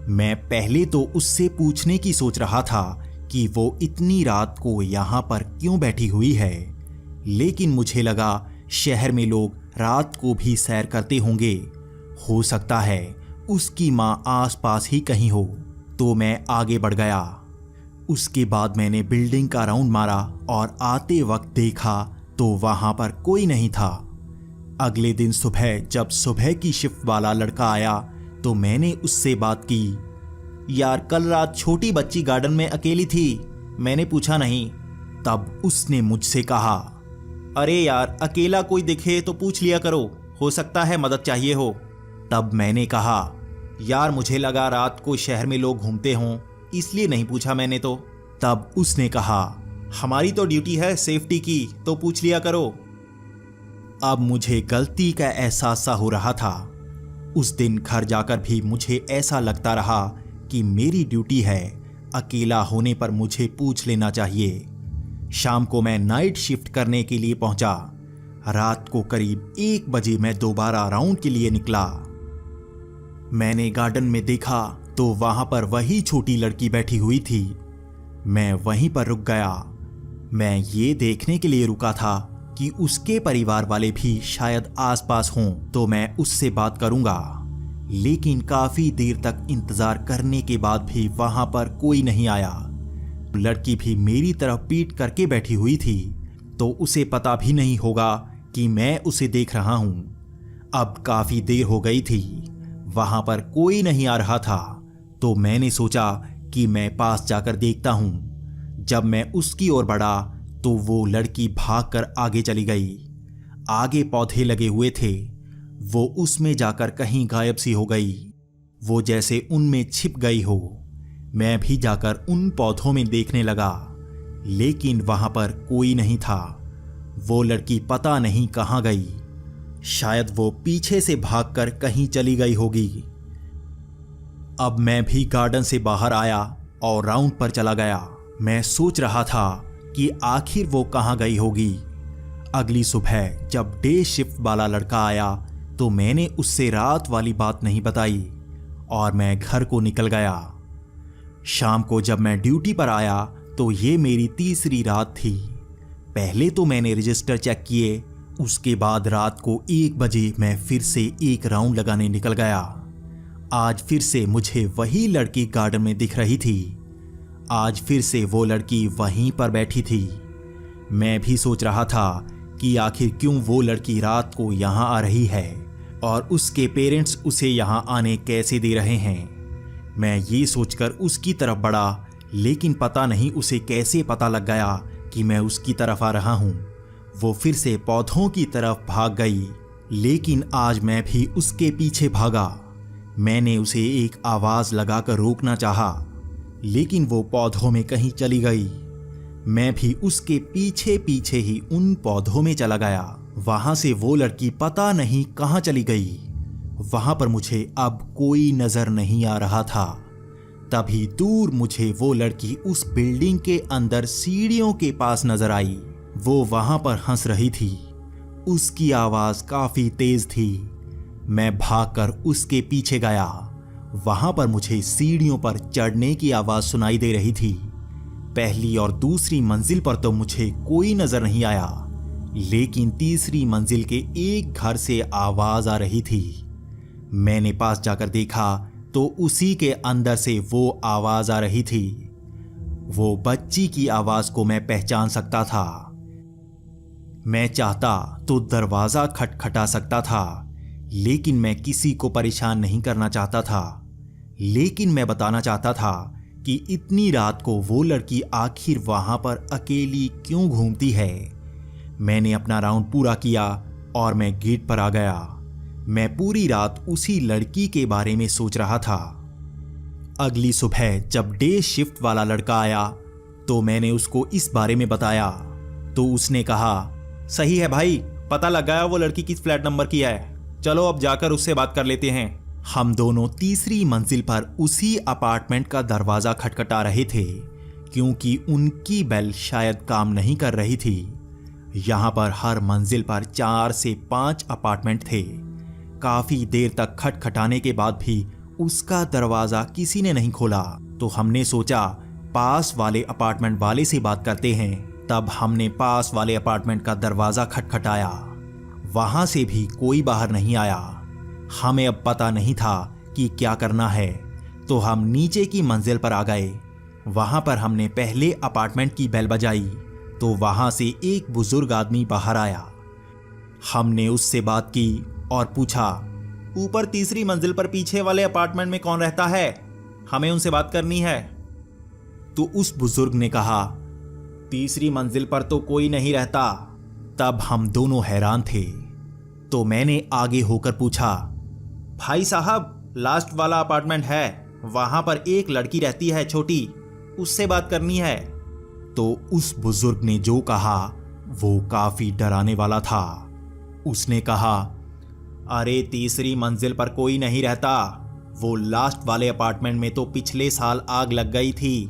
मैं पहले तो उससे पूछने की सोच रहा था कि वो इतनी रात को यहाँ पर क्यों बैठी हुई है, लेकिन मुझे लगा शहर में लोग रात को भी सैर करते होंगे, हो सकता है उसकी माँ आसपास ही कहीं हो। तो मैं आगे बढ़ गया। उसके बाद मैंने बिल्डिंग का राउंड मारा और आते वक्त देखा तो वहां पर कोई नहीं था। अगले दिन सुबह जब सुबह की शिफ्ट वाला लड़का आया तो मैंने उससे बात की। यार कल रात छोटी बच्ची गार्डन में अकेली थी, मैंने पूछा नहीं। तब उसने मुझसे कहा, अरे यार अकेला कोई दिखे तो पूछ लिया करो, हो सकता है मदद चाहिए हो। तब मैंने कहा, यार मुझे लगा रात को शहर में लोग घूमते हों, इसलिए नहीं पूछा मैंने तो। तब उसने कहा, हमारी तो ड्यूटी है सेफ्टी की, तो पूछ लिया करो। अब मुझे गलती का एहसास सा हो रहा था। उस दिन घर जाकर भी मुझे ऐसा लगता रहा कि मेरी ड्यूटी है, अकेला होने पर मुझे पूछ लेना चाहिए। शाम को मैं नाइट शिफ्ट करने के लिए पहुंचा। रात को करीब 1 बजे मैं दोबारा राउंड के लिए निकला। मैंने गार्डन में देखा तो वहां पर वही छोटी लड़की बैठी हुई थी। मैं वहीं पर रुक गया। मैं ये देखने के लिए रुका था कि उसके परिवार वाले भी शायद आसपास हों तो मैं उससे बात करूंगा, लेकिन काफी देर तक इंतजार करने के बाद भी वहां पर कोई नहीं आया। लड़की भी मेरी तरफ पीठ करके बैठी हुई थी, तो उसे पता भी नहीं होगा कि मैं उसे देख रहा हूं। अब काफी देर हो गई थी, वहां पर कोई नहीं आ रहा था, तो मैंने सोचा कि मैं पास जाकर देखता हूं। जब मैं उसकी ओर बढ़ा तो वो लड़की भागकर आगे चली गई। आगे पौधे लगे हुए थे, वो उसमें जाकर कहीं गायब सी हो गई। वो जैसे उनमें छिप गई हो। मैं भी जाकर उन पौधों में देखने लगा, लेकिन वहां पर कोई नहीं था। वो लड़की पता नहीं कहां गई। शायद वो पीछे से भागकर कहीं चली गई होगी। अब मैं भी गार्डन से बाहर आया और राउंड पर चला गया। मैं सोच रहा था कि आखिर वो कहां गई होगी। अगली सुबह जब डे शिफ्ट वाला लड़का आया तो मैंने उससे रात वाली बात नहीं बताई और मैं घर को निकल गया। शाम को जब मैं ड्यूटी पर आया तो ये मेरी तीसरी रात थी। पहले तो मैंने रजिस्टर चेक किए, उसके बाद रात को 1 बजे मैं फिर से एक राउंड लगाने निकल गया। आज फिर से मुझे वही लड़की गार्डन में दिख रही थी। आज फिर से वो लड़की वहीं पर बैठी थी। मैं भी सोच रहा था कि आखिर क्यों वो लड़की रात को यहाँ आ रही है और उसके पेरेंट्स उसे यहाँ आने कैसे दे रहे हैं। मैं ये सोचकर उसकी तरफ बढ़ा, लेकिन पता नहीं उसे कैसे पता लग गया कि मैं उसकी तरफ आ रहा हूँ। वो फिर से पौधों की तरफ भाग गई, लेकिन आज मैं भी उसके पीछे भागा। मैंने उसे एक आवाज लगाकर रोकना चाहा, लेकिन वो पौधों में कहीं चली गई। मैं भी उसके पीछे पीछे ही उन पौधों में चला गया। वहां से वो लड़की पता नहीं कहां चली गई। वहां पर मुझे अब कोई नजर नहीं आ रहा था। तभी दूर मुझे वो लड़की उस बिल्डिंग के अंदर सीढ़ियों के पास नजर आई। वो वहां पर हंस रही थी। उसकी आवाज काफी तेज थी। मैं भागकर उसके पीछे गया। वहां पर मुझे सीढ़ियों पर चढ़ने की आवाज सुनाई दे रही थी। पहली और दूसरी मंजिल पर तो मुझे कोई नजर नहीं आया, लेकिन तीसरी मंजिल के एक घर से आवाज आ रही थी। मैंने पास जाकर देखा तो उसी के अंदर से वो आवाज आ रही थी। वो बच्ची की आवाज को मैं पहचान सकता था। मैं चाहता तो दरवाजा खटखटा सकता था, लेकिन मैं किसी को परेशान नहीं करना चाहता था। लेकिन मैं बताना चाहता था कि इतनी रात को वो लड़की आखिर वहां पर अकेली क्यों घूमती है। मैंने अपना राउंड पूरा किया और मैं गेट पर आ गया। मैं पूरी रात उसी लड़की के बारे में सोच रहा था। अगली सुबह जब डे शिफ्ट वाला लड़का आया तो मैंने उसको इस बारे में बताया। तो उसने कहा, सही है भाई, पता लग गया वो लड़की किस फ्लैट नंबर की है। चलो अब जाकर उससे बात कर लेते हैं। हम दोनों तीसरी मंजिल पर उसी अपार्टमेंट का दरवाजा खटखटा रहे थे, क्योंकि उनकी बेल शायद काम नहीं कर रही थी। यहां पर हर मंजिल पर 4 से 5 अपार्टमेंट थे। काफी देर तक खटखटाने के बाद भी उसका दरवाजा किसी ने नहीं खोला। तो हमने सोचा पास वाले अपार्टमेंट वाले से बात करते हैं। तब हमने पास वाले अपार्टमेंट का दरवाजा खटखटाया। वहां से भी कोई बाहर नहीं आया। हमें अब पता नहीं था कि क्या करना है, तो हम नीचे की मंजिल पर आ गए। वहां पर हमने पहले अपार्टमेंट की बेल बजाई तो वहां से एक बुजुर्ग आदमी बाहर आया। हमने उससे बात की और पूछा, ऊपर तीसरी मंजिल पर पीछे वाले अपार्टमेंट में कौन रहता है? हमें उनसे बात करनी है। तो उस बुजुर्ग ने कहा, तीसरी मंजिल पर तो कोई नहीं रहता। तब हम दोनों हैरान थे। तो मैंने आगे होकर पूछा, भाई साहब, लास्ट वाला अपार्टमेंट है, वहां पर एक लड़की रहती है छोटी, उससे बात करनी है। तो उस बुजुर्ग ने जो कहा वो काफी डराने वाला था। उसने कहा, अरे तीसरी मंजिल पर कोई नहीं रहता। वो लास्ट वाले अपार्टमेंट में तो पिछले साल आग लग गई थी,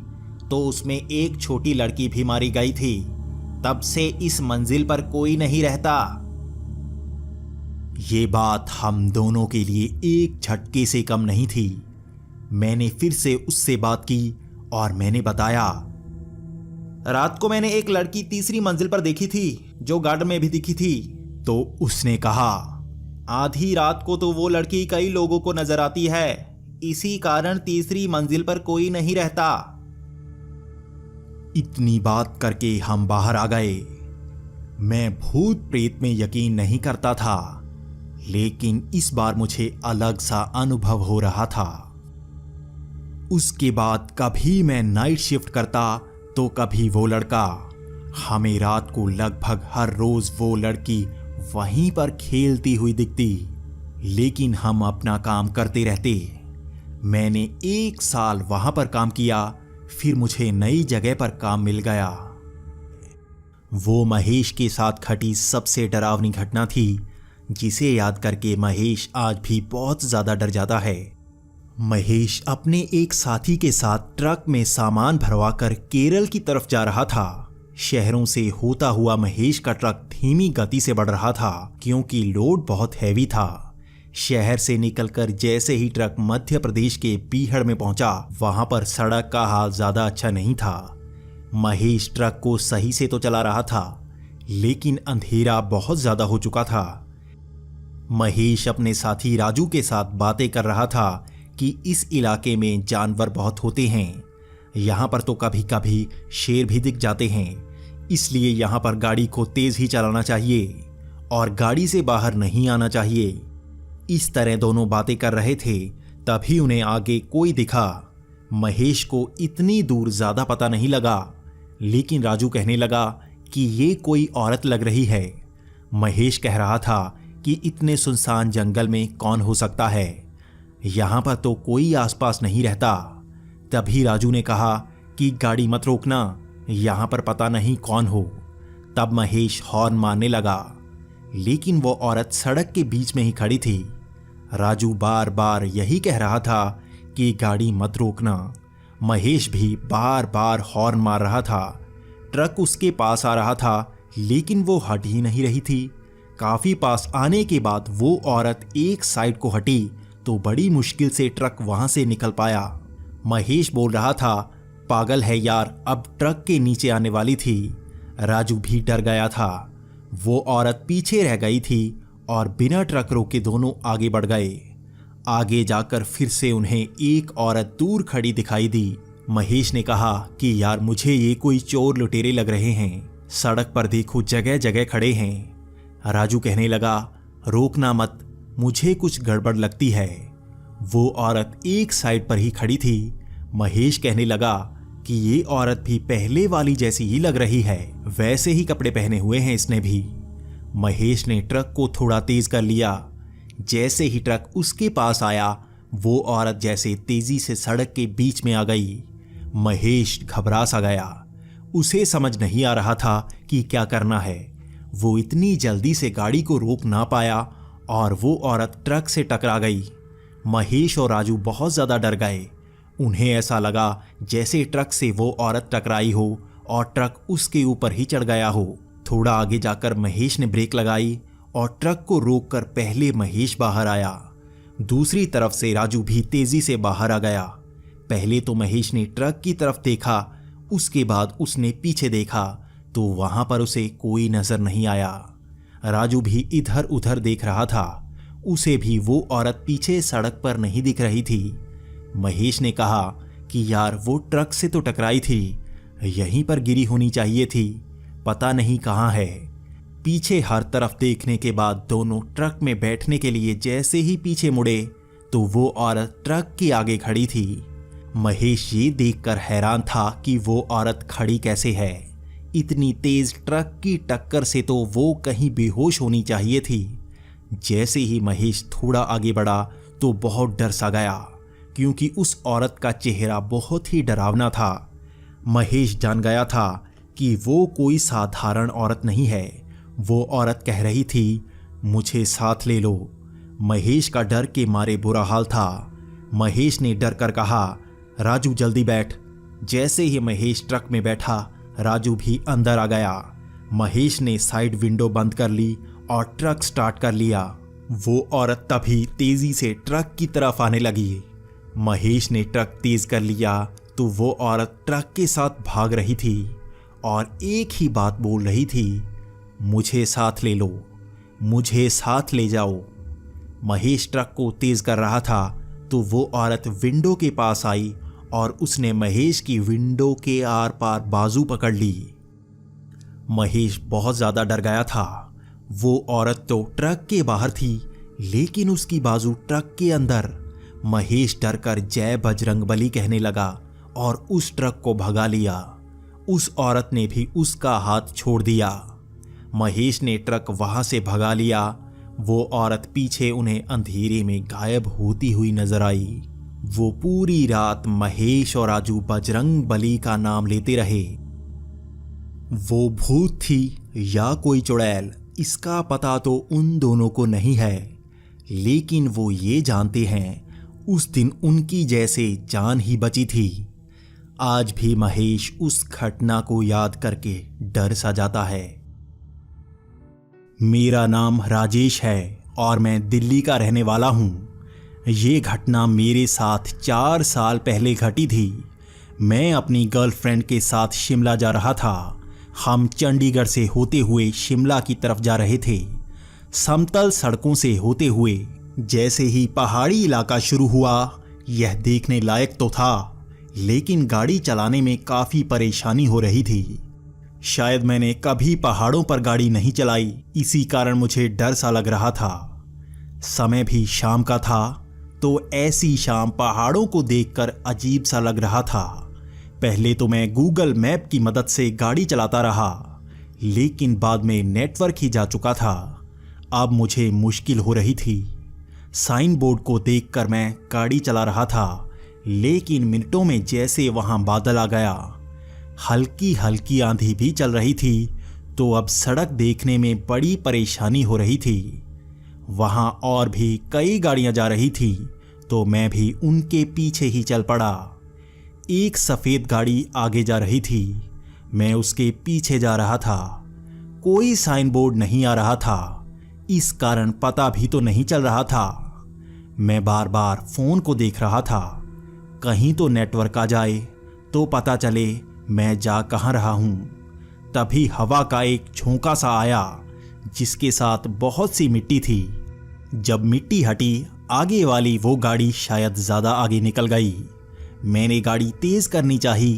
तो उसमें एक छोटी लड़की भी मारी गई थी। तब से इस मंजिल पर कोई नहीं रहता। ये बात हम दोनों के लिए एक झटके से कम नहीं थी। मैंने फिर से उससे बात की और मैंने बताया, रात को मैंने एक लड़की तीसरी मंजिल पर देखी थी, जो गार्डन में भी दिखी थी। तो उसने कहा, आधी रात को तो वो लड़की कई लोगों को नजर आती है, इसी कारण तीसरी मंजिल पर कोई नहीं रहता। इतनी बात करके हम बाहर आ गए। मैं भूत प्रेत में यकीन नहीं करता था, लेकिन इस बार मुझे अलग सा अनुभव हो रहा था। उसके बाद कभी मैं नाइट शिफ्ट करता तो कभी वो लड़का। हमें रात को लगभग हर रोज वो लड़की वहीं पर खेलती हुई दिखती, लेकिन हम अपना काम करते रहते। मैंने 1 साल वहां पर काम किया, फिर मुझे नई जगह पर काम मिल गया। वो महेश के साथ घटी सबसे डरावनी घटना थी, जिसे याद करके महेश आज भी बहुत ज्यादा डर जाता है। महेश अपने एक साथी के साथ ट्रक में सामान भरवाकर केरल की तरफ जा रहा था। शहरों से होता हुआ महेश का ट्रक धीमी गति से बढ़ रहा था, क्योंकि लोड बहुत हैवी था। शहर से निकलकर जैसे ही ट्रक मध्य प्रदेश के पीहड़ में पहुंचा, वहां पर सड़क का हाल ज्यादा अच्छा नहीं था। महेश ट्रक को सही से तो चला रहा था, लेकिन अंधेरा बहुत ज्यादा हो चुका था। महेश अपने साथी राजू के साथ बातें कर रहा था कि इस इलाके में जानवर बहुत होते हैं। यहाँ पर तो कभी कभी शेर भी दिख जाते हैं, इसलिए यहाँ पर गाड़ी को तेज ही चलाना चाहिए और गाड़ी से बाहर नहीं आना चाहिए। इस तरह दोनों बातें कर रहे थे, तभी उन्हें आगे कोई दिखा। महेश को इतनी दूर ज्यादा पता नहीं लगा, लेकिन राजू कहने लगा कि ये कोई औरत लग रही है। महेश कह रहा था कि इतने सुनसान जंगल में कौन हो सकता है, यहां पर तो कोई आसपास नहीं रहता। तभी राजू ने कहा कि गाड़ी मत रोकना, यहां पर पता नहीं कौन हो। तब महेश हॉर्न मारने लगा, लेकिन वो औरत सड़क के बीच में ही खड़ी थी। राजू बार बार यही कह रहा था कि गाड़ी मत रोकना। महेश भी बार बार हॉर्न मार रहा था। ट्रक उसके पास आ रहा था, लेकिन वो हट ही नहीं रही थी। काफी पास आने के बाद वो औरत एक साइड को हटी तो बड़ी मुश्किल से ट्रक वहां से निकल पाया। महेश बोल रहा था, पागल है यार, अब ट्रक के नीचे आने वाली थी। राजू भी डर गया था। वो औरत पीछे रह गई थी और बिना ट्रक रोके दोनों आगे बढ़ गए। आगे जाकर फिर से उन्हें एक औरत दूर खड़ी दिखाई दी। महेश ने कहा कि यार मुझे ये कोई चोर लुटेरे लग रहे हैं, सड़क पर देखो जगह जगह खड़े हैं। राजू कहने लगा, रोकना मत, मुझे कुछ गड़बड़ लगती है। वो औरत एक साइड पर ही खड़ी थी। महेश कहने लगा कि ये औरत भी पहले वाली जैसी ही लग रही है, वैसे ही कपड़े पहने हुए हैं इसने भी। महेश ने ट्रक को थोड़ा तेज कर लिया। जैसे ही ट्रक उसके पास आया, वो औरत जैसे तेजी से सड़क के बीच में आ गई। महेश घबरा सा गया। उसे समझ नहीं आ रहा था कि क्या करना है। वो इतनी जल्दी से गाड़ी को रोक ना पाया और वो औरत ट्रक से टकरा गई। महेश और राजू बहुत ज़्यादा डर गए। उन्हें ऐसा लगा जैसे ट्रक से वो औरत टकराई हो और ट्रक उसके ऊपर ही चढ़ गया हो। थोड़ा आगे जाकर महेश ने ब्रेक लगाई और ट्रक को रोककर पहले महेश बाहर आया। दूसरी तरफ से राजू भी तेजी से बाहर आ गया। पहले तो महेश ने ट्रक की तरफ देखा, उसके बाद उसने पीछे देखा तो वहां पर उसे कोई नजर नहीं आया। राजू भी इधर उधर देख रहा था, उसे भी वो औरत पीछे सड़क पर नहीं दिख रही थी। महेश ने कहा कि यार वो ट्रक से तो टकराई थी, यहीं पर गिरी होनी चाहिए थी, पता नहीं कहाँ है। पीछे हर तरफ देखने के बाद दोनों ट्रक में बैठने के लिए जैसे ही पीछे मुड़े तो वो औरत ट्रक के आगे खड़ी थी। महेश ये देखकर हैरान था कि वो औरत खड़ी कैसे है। इतनी तेज ट्रक की टक्कर से तो वो कहीं बेहोश होनी चाहिए थी। जैसे ही महेश थोड़ा आगे बढ़ा तो बहुत डर सा गया, क्योंकि उस औरत का चेहरा बहुत ही डरावना था। महेश जान गया था कि वो कोई साधारण औरत नहीं है। वो औरत कह रही थी, मुझे साथ ले लो। महेश का डर के मारे बुरा हाल था। महेश ने डर कर कहा, राजू जल्दी बैठ। जैसे ही महेश ट्रक में बैठा, राजू भी अंदर आ गया। महेश ने साइड विंडो बंद कर ली और ट्रक स्टार्ट कर लिया। वो औरत तभी तेजी से ट्रक की तरफ आने लगी। महेश ने ट्रक तेज कर लिया तो वो औरत ट्रक के साथ भाग रही थी और एक ही बात बोल रही थी, मुझे साथ ले लो, मुझे साथ ले जाओ। महेश ट्रक को तेज कर रहा था तो वो औरत विंडो के पास आई और उसने महेश की विंडो के आर पार बाजू पकड़ ली। महेश बहुत ज्यादा डर गया था। वो औरत तो ट्रक के बाहर थी, लेकिन उसकी बाजू ट्रक के अंदर। महेश डर कर जय बजरंगबली कहने लगा और उस ट्रक को भगा लिया। उस औरत ने भी उसका हाथ छोड़ दिया। महेश ने ट्रक वहां से भगा लिया। वो औरत पीछे उन्हें अंधेरे में गायब होती हुई नजर आई। वो पूरी रात महेश और राजू बजरंग बली का नाम लेते रहे। वो भूत थी या कोई चुड़ैल, इसका पता तो उन दोनों को नहीं है, लेकिन वो ये जानते हैं उस दिन उनकी जैसे जान ही बची थी। आज भी महेश उस घटना को याद करके डर सा जाता है। मेरा नाम राजेश है और मैं दिल्ली का रहने वाला हूँ। ये घटना मेरे साथ 4 साल पहले घटी थी। मैं अपनी गर्लफ्रेंड के साथ शिमला जा रहा था। हम चंडीगढ़ से होते हुए शिमला की तरफ जा रहे थे। समतल सड़कों से होते हुए जैसे ही पहाड़ी इलाका शुरू हुआ, यह देखने लायक तो था, लेकिन गाड़ी चलाने में काफ़ी परेशानी हो रही थी। शायद मैंने कभी पहाड़ों पर गाड़ी नहीं चलाई, इसी कारण मुझे डर सा लग रहा था। समय भी शाम का था, तो ऐसी शाम पहाड़ों को देखकर अजीब सा लग रहा था। पहले तो मैं गूगल मैप की मदद से गाड़ी चलाता रहा, लेकिन बाद में नेटवर्क ही जा चुका था। अब मुझे मुश्किल हो रही थी। साइन बोर्ड को देखकर मैं गाड़ी चला रहा था, लेकिन मिनटों में जैसे वहां बादल आ गया। हल्की हल्की आंधी भी चल रही थी, तो अब सड़क देखने में बड़ी परेशानी हो रही थी। वहां और भी कई गाड़ियां जा रही थी, तो मैं भी उनके पीछे ही चल पड़ा। एक सफ़ेद गाड़ी आगे जा रही थी, मैं उसके पीछे जा रहा था। कोई साइन बोर्ड नहीं आ रहा था, इस कारण पता भी तो नहीं चल रहा था। मैं बार बार फ़ोन को देख रहा था, कहीं तो नेटवर्क आ जाए तो पता चले मैं जा कहाँ रहा हूँ। तभी हवा का एक झोंका सा आया, जिसके साथ बहुत सी मिट्टी थी। जब मिट्टी हटी, आगे वाली वो गाड़ी शायद ज़्यादा आगे निकल गई। मैंने गाड़ी तेज़ करनी चाही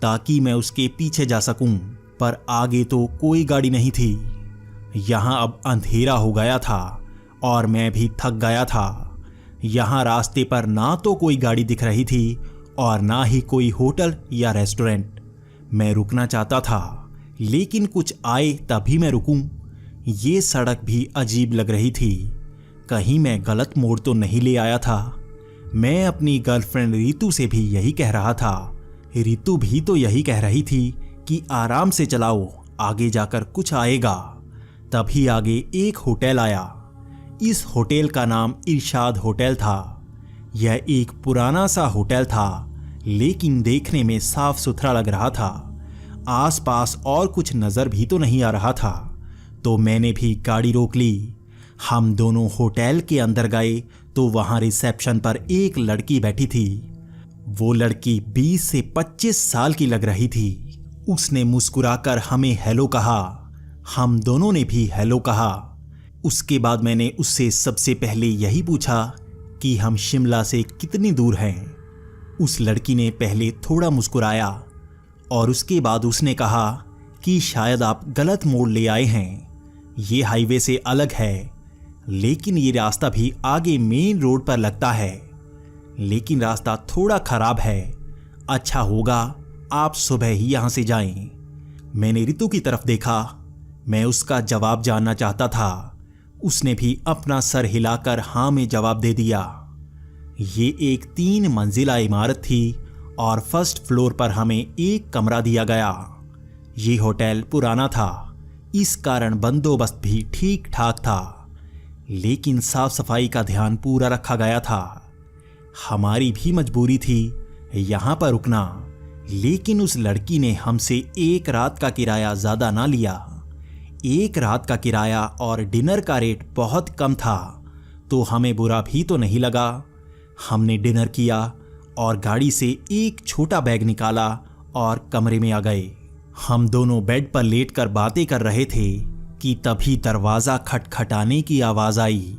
ताकि मैं उसके पीछे जा सकूं, पर आगे तो कोई गाड़ी नहीं थी। यहाँ अब अंधेरा हो गया था और मैं भी थक गया था। यहाँ रास्ते पर ना तो कोई गाड़ी दिख रही थी और ना ही कोई होटल या रेस्टोरेंट। मैं रुकना चाहता था, लेकिन कुछ आए तभी मैं रुकूं। ये सड़क भी अजीब लग रही थी। कहीं मैं गलत मोड़ तो नहीं ले आया था। मैं अपनी गर्लफ्रेंड रितु से भी यही कह रहा था। रितु भी तो यही कह रही थी कि आराम से चलाओ, आगे जाकर कुछ आएगा। तभी आगे एक होटल आया। इस होटल का नाम इरशाद होटल था। यह एक पुराना सा होटल था, लेकिन देखने में साफ सुथरा लग रहा था। आसपास और कुछ नज़र भी तो नहीं आ रहा था, तो मैंने भी गाड़ी रोक ली। हम दोनों होटल के अंदर गए तो वहाँ रिसेप्शन पर एक लड़की बैठी थी। वो लड़की 20 से 25 साल की लग रही थी। उसने मुस्कुराकर हमें हेलो कहा। हम दोनों ने भी हेलो कहा। उसके बाद मैंने उससे सबसे पहले यही पूछा कि हम शिमला से कितनी दूर हैं। उस लड़की ने पहले थोड़ा मुस्कुराया और उसके बाद उसने कहा कि शायद आप गलत मोड़ ले आए हैं। ये हाईवे से अलग है, लेकिन ये रास्ता भी आगे मेन रोड पर लगता है, लेकिन रास्ता थोड़ा खराब है। अच्छा होगा आप सुबह ही यहाँ से जाएं। मैंने रितु की तरफ देखा। मैं उसका जवाब जानना चाहता था। उसने भी अपना सर हिलाकर हाँ में जवाब दे दिया। ये एक 3 मंजिला इमारत थी और फर्स्ट फ्लोर पर हमें एक कमरा दिया गया। ये होटल पुराना था, इस कारण बंदोबस्त भी ठीक ठाक था, लेकिन साफ सफाई का ध्यान पूरा रखा गया था। हमारी भी मजबूरी थी यहाँ पर रुकना, लेकिन उस लड़की ने हमसे एक रात का किराया ज़्यादा ना लिया। एक रात का किराया और डिनर का रेट बहुत कम था, तो हमें बुरा भी तो नहीं लगा। हमने डिनर किया और गाड़ी से एक छोटा बैग निकाला और कमरे में आ गए। हम दोनों बेड पर लेटकर बातें कर रहे थे कि तभी दरवाज़ा खटखटाने की आवाज़ आई।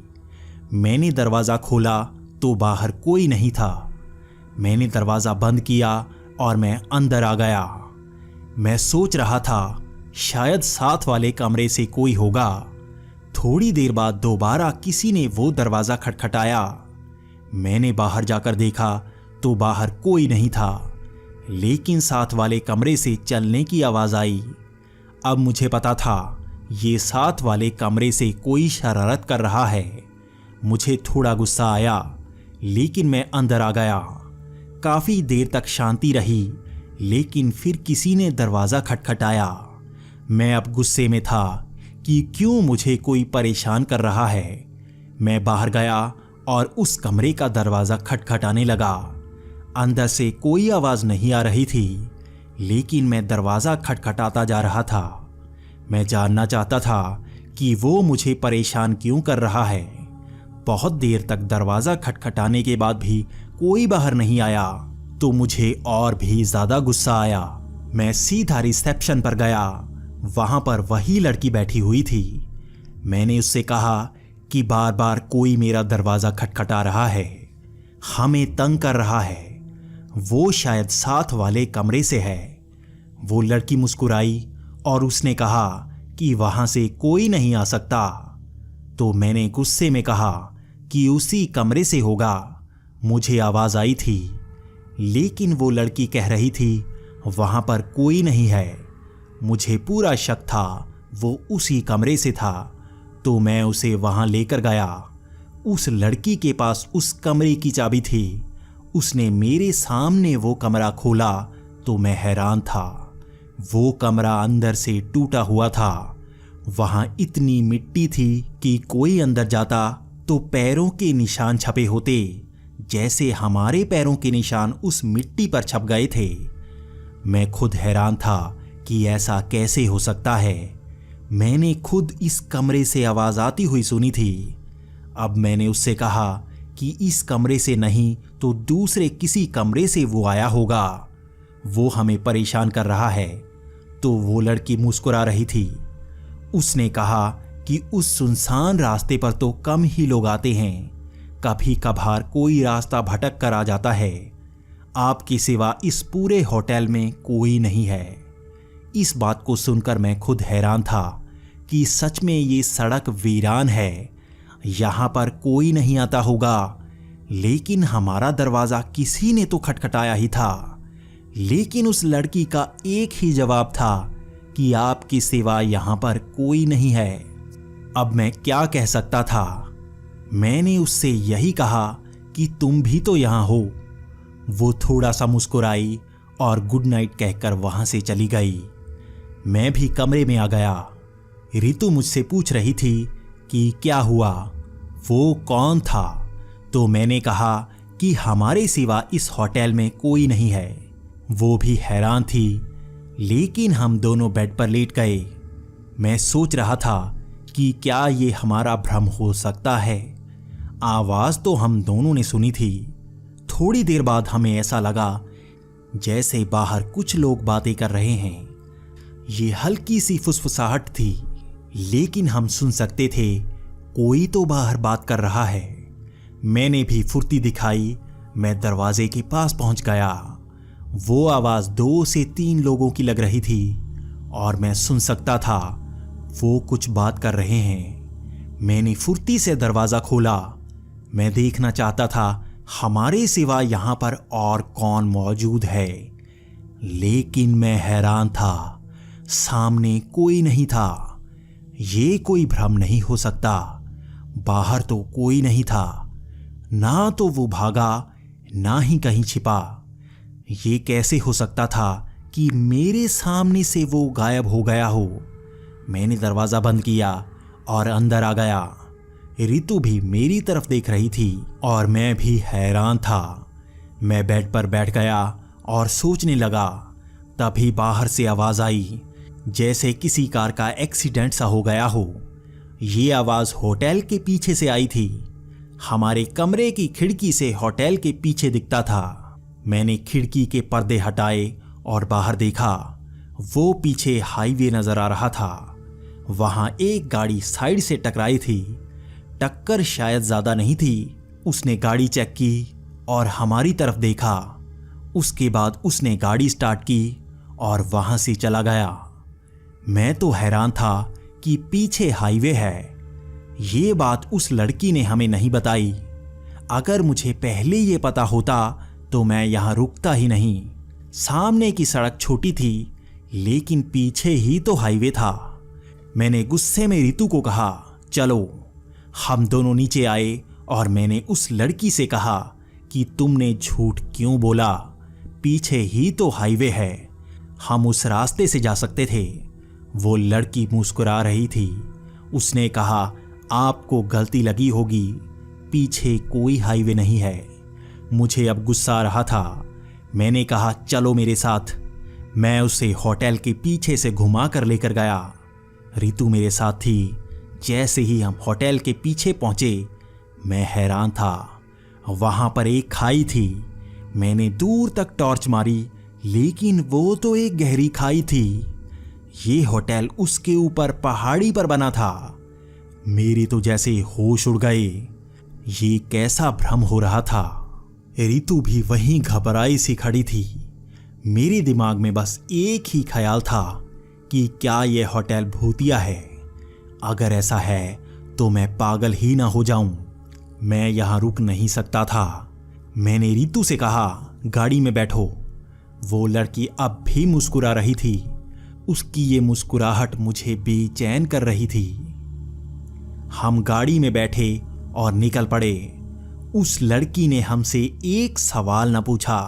मैंने दरवाज़ा खोला तो बाहर कोई नहीं था। मैंने दरवाज़ा बंद किया और मैं अंदर आ गया। मैं सोच रहा था शायद साथ वाले कमरे से कोई होगा। थोड़ी देर बाद दोबारा किसी ने वो दरवाज़ा खटखटाया। मैंने बाहर जाकर देखा तो बाहर कोई नहीं था, लेकिन साथ वाले कमरे से चलने की आवाज़ आई। अब मुझे पता था ये साथ वाले कमरे से कोई शरारत कर रहा है। मुझे थोड़ा गुस्सा आया, लेकिन मैं अंदर आ गया। काफी देर तक शांति रही, लेकिन फिर किसी ने दरवाजा खटखटाया। मैं अब गुस्से में था कि क्यों मुझे कोई परेशान कर रहा है। मैं बाहर गया और उस कमरे का दरवाजा खटखटाने लगा। अंदर से कोई आवाज नहीं आ रही थी, लेकिन मैं दरवाजा खटखटाता जा रहा था। मैं जानना चाहता था कि वो मुझे परेशान क्यों कर रहा है। बहुत देर तक दरवाजा खटखटाने के बाद भी कोई बाहर नहीं आया, तो मुझे और भी ज्यादा गुस्सा आया। मैं सीधा रिसेप्शन पर गया। वहां पर वही लड़की बैठी हुई थी। मैंने उससे कहा कि बार बार कोई मेरा दरवाजा खटखटा रहा है, हमें तंग कर रहा है। वो शायद साथ वाले कमरे से है। वो लड़की मुस्कुराई और उसने कहा कि वहां से कोई नहीं आ सकता। तो मैंने गुस्से में कहा कि उसी कमरे से होगा। मुझे आवाज आई थी, लेकिन वो लड़की कह रही थी वहां पर कोई नहीं है। मुझे पूरा शक था वो उसी कमरे से था, तो मैं उसे वहां लेकर गया। उस लड़की के पास उस कमरे की चाबी थी। उसने मेरे सामने वो कमरा खोला तो मैं हैरान था। वो कमरा अंदर से टूटा हुआ था। वहां इतनी मिट्टी थी कि कोई अंदर जाता तो पैरों के निशान छपे होते, जैसे हमारे पैरों के निशान उस मिट्टी पर छप गए थे। मैं खुद हैरान था कि ऐसा कैसे हो सकता है। मैंने खुद इस कमरे से आवाज आती हुई सुनी थी। अब मैंने उससे कहा कि इस कमरे से नहीं तो दूसरे किसी कमरे से वो आया होगा। वो हमें परेशान कर रहा है। तो वो लड़की मुस्कुरा रही थी। उसने कहा कि उस सुनसान रास्ते पर तो कम ही लोग आते हैं, कभी कभार कोई रास्ता भटक कर आ जाता है। आपके सिवा इस पूरे होटल में कोई नहीं है। इस बात को सुनकर मैं खुद हैरान था कि सच में ये सड़क वीरान है, यहां पर कोई नहीं आता होगा। लेकिन हमारा दरवाजा किसी ने तो खटखटाया ही था। लेकिन उस लड़की का एक ही जवाब था कि आपके सिवा यहां पर कोई नहीं है। अब मैं क्या कह सकता था। मैंने उससे यही कहा कि तुम भी तो यहां हो। वो थोड़ा सा मुस्कुराई और गुड नाइट कहकर वहां से चली गई। मैं भी कमरे में आ गया। रितु मुझसे पूछ रही थी कि क्या हुआ, वो कौन था। तो मैंने कहा कि हमारे सिवा इस होटल में कोई नहीं है। वो भी हैरान थी, लेकिन हम दोनों बेड पर लेट गए। मैं सोच रहा था कि क्या ये हमारा भ्रम हो सकता है। आवाज तो हम दोनों ने सुनी थी। थोड़ी देर बाद हमें ऐसा लगा जैसे बाहर कुछ लोग बातें कर रहे हैं। ये हल्की सी फुसफुसाहट थी, लेकिन हम सुन सकते थे कोई तो बाहर बात कर रहा है। मैंने भी फुर्ती दिखाई। मैं दरवाजे के पास पहुंच गया। वो आवाज 2 से 3 लोगों की लग रही थी और मैं सुन सकता था वो कुछ बात कर रहे हैं। मैंने फुर्ती से दरवाजा खोला। मैं देखना चाहता था हमारे सिवा यहां पर और कौन मौजूद है, लेकिन मैं हैरान था। सामने कोई नहीं था। ये कोई भ्रम नहीं हो सकता। बाहर तो कोई नहीं था। ना तो वो भागा, ना ही कहीं छिपा। ये कैसे हो सकता था कि मेरे सामने से वो गायब हो गया हो। मैंने दरवाजा बंद किया और अंदर आ गया। रितु भी मेरी तरफ देख रही थी और मैं भी हैरान था। मैं बेड पर बैठ गया और सोचने लगा। तभी बाहर से आवाज आई, जैसे किसी कार का एक्सीडेंट सा हो गया हो। ये आवाज होटल के पीछे से आई थी। हमारे कमरे की खिड़की से होटल के पीछे दिखता था। मैंने खिड़की के पर्दे हटाए और बाहर देखा। वो पीछे हाईवे नजर आ रहा था। वहां एक गाड़ी साइड से टकराई थी। टक्कर शायद ज्यादा नहीं थी। उसने गाड़ी चेक की और हमारी तरफ देखा। उसके बाद उसने गाड़ी स्टार्ट की और वहां से चला गया। मैं तो हैरान था कि पीछे हाईवे है। ये बात उस लड़की ने हमें नहीं बताई। अगर मुझे पहले ये पता होता तो मैं यहां रुकता ही नहीं। सामने की सड़क छोटी थी, लेकिन पीछे ही तो हाईवे था। मैंने गुस्से में रितु को कहा, चलो। हम दोनों नीचे आए और मैंने उस लड़की से कहा कि तुमने झूठ क्यों बोला, पीछे ही तो हाईवे है, हम उस रास्ते से जा सकते थे। वो लड़की मुस्कुरा रही थी। उसने कहा, आपको गलती लगी होगी, पीछे कोई हाईवे नहीं है। मुझे अब गुस्सा आ रहा था। मैंने कहा, चलो मेरे साथ। मैं उसे होटल के पीछे से घुमा कर लेकर गया। रितु मेरे साथ थी। जैसे ही हम होटल के पीछे पहुंचे, मैं हैरान था। वहां पर एक खाई थी। मैंने दूर तक टॉर्च मारी, लेकिन वो तो एक गहरी खाई थी। ये होटल उसके ऊपर पहाड़ी पर बना था। मेरी तो जैसे होश उड़ गए। ये कैसा भ्रम हो रहा था। रितु भी वहीं घबराई सी खड़ी थी। मेरे दिमाग में बस एक ही ख्याल था कि क्या यह होटल भूतिया है। अगर ऐसा है तो मैं पागल ही ना हो जाऊं। मैं यहां रुक नहीं सकता था। मैंने रितु से कहा, गाड़ी में बैठो। वो लड़की अब भी मुस्कुरा रही थी। उसकी ये मुस्कुराहट मुझे बेचैन कर रही थी। हम गाड़ी में बैठे और निकल पड़े। उस लड़की ने हमसे एक सवाल न पूछा।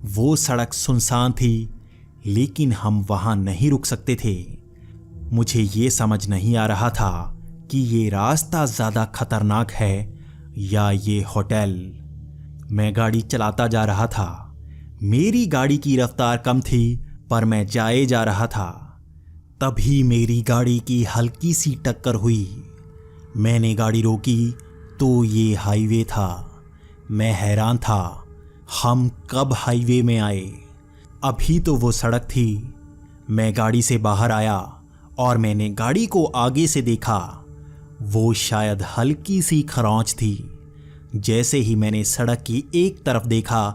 वो सड़क सुनसान थी, लेकिन हम वहां नहीं रुक सकते थे। मुझे ये समझ नहीं आ रहा था कि ये रास्ता ज्यादा खतरनाक है या ये होटल। मैं गाड़ी चलाता जा रहा था। मेरी गाड़ी की रफ्तार कम थी, पर मैं जाए जा रहा था। तभी मेरी गाड़ी की हल्की सी टक्कर हुई। मैंने गाड़ी रोकी तो ये हाईवे था। मैं हैरान था, हम कब हाईवे में आए? अभी तो वो सड़क थी। मैं गाड़ी से बाहर आया और मैंने गाड़ी को आगे से देखा। वो शायद हल्की सी खरोंच थी। जैसे ही मैंने सड़क की एक तरफ देखा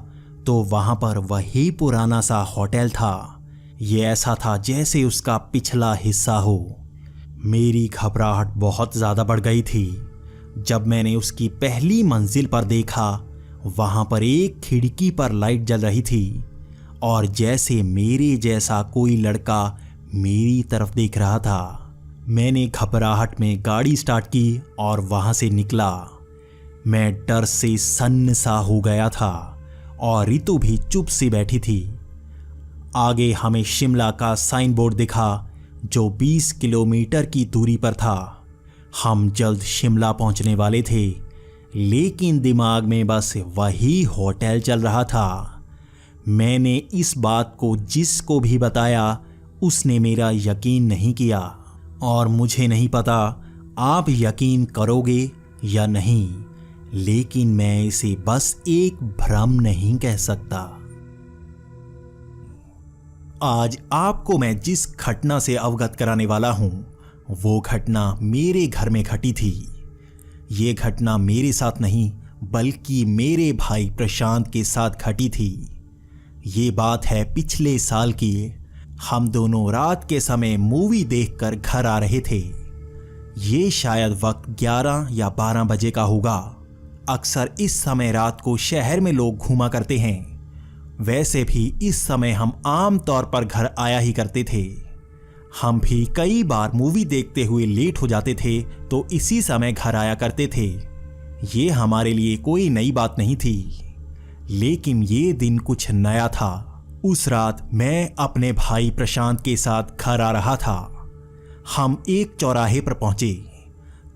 तो वहां पर वही पुराना सा होटल था। ये ऐसा था जैसे उसका पिछला हिस्सा हो। मेरी घबराहट बहुत ज़्यादा बढ़ गई थी जब मैंने उसकी पहली मंजिल पर देखा। वहां पर एक खिड़की पर लाइट जल रही थी और जैसे मेरे जैसा कोई लड़का मेरी तरफ देख रहा था। मैंने घबराहट में गाड़ी स्टार्ट की और वहां से निकला। मैं डर से सन्न सा हो गया था और रितु भी चुप सी बैठी थी। आगे हमें शिमला का साइन बोर्ड दिखा जो 20 किलोमीटर की दूरी पर था। हम जल्द शिमला पहुंचने वाले थे, लेकिन दिमाग में बस वही होटल चल रहा था। मैंने इस बात को जिसको भी बताया, उसने मेरा यकीन नहीं किया और मुझे नहीं पता आप यकीन करोगे या नहीं, लेकिन मैं इसे बस एक भ्रम नहीं कह सकता। आज आपको मैं जिस घटना से अवगत कराने वाला हूं, वो घटना मेरे घर में घटी थी। ये घटना मेरे साथ नहीं, बल्कि मेरे भाई प्रशांत के साथ घटी थी। ये बात है पिछले साल की। हम दोनों रात के समय मूवी देखकर घर आ रहे थे। ये शायद वक्त 11 या 12 बजे का होगा। अक्सर इस समय रात को शहर में लोग घूमा करते हैं। वैसे भी इस समय हम आम तौर पर घर आया ही करते थे। हम भी कई बार मूवी देखते हुए लेट हो जाते थे तो इसी समय घर आया करते थे। ये हमारे लिए कोई नई बात नहीं थी, लेकिन ये दिन कुछ नया था। उस रात मैं अपने भाई प्रशांत के साथ घर आ रहा था। हम एक चौराहे पर पहुंचे।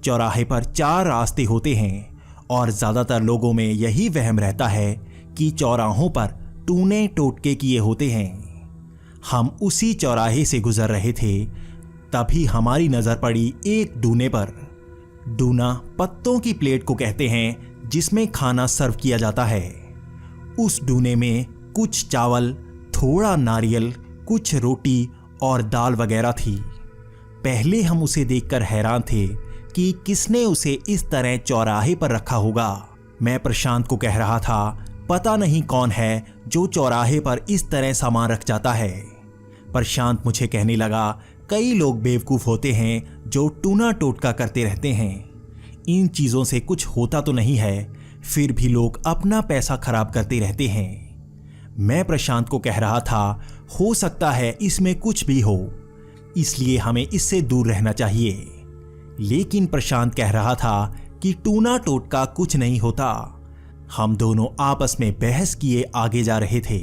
चौराहे पर 4 रास्ते होते हैं और ज़्यादातर लोगों में यही वहम रहता है कि चौराहों पर टूने टोटके किए होते हैं। हम उसी चौराहे से गुजर रहे थे, तभी हमारी नज़र पड़ी एक डूने पर। डूना पत्तों की प्लेट को कहते हैं जिसमें खाना सर्व किया जाता है। उस डूने में कुछ चावल, थोड़ा नारियल, कुछ रोटी और दाल वगैरह थी। पहले हम उसे देखकर हैरान थे कि किसने उसे इस तरह चौराहे पर रखा होगा। मैं प्रशांत को कह रहा था, पता नहीं कौन है जो चौराहे पर इस तरह सामान रख जाता है। प्रशांत मुझे कहने लगा, कई लोग बेवकूफ़ होते हैं जो टूना टोटका करते रहते हैं। इन चीज़ों से कुछ होता तो नहीं है, फिर भी लोग अपना पैसा खराब करते रहते हैं। मैं प्रशांत को कह रहा था, हो सकता है इसमें कुछ भी हो। इसलिए हमें इससे दूर रहना चाहिए। लेकिन प्रशांत कह रहा था कि टूना टोटका कुछ नहीं होता। हम दोनों आपस में बहस किए आगे जा रहे थे।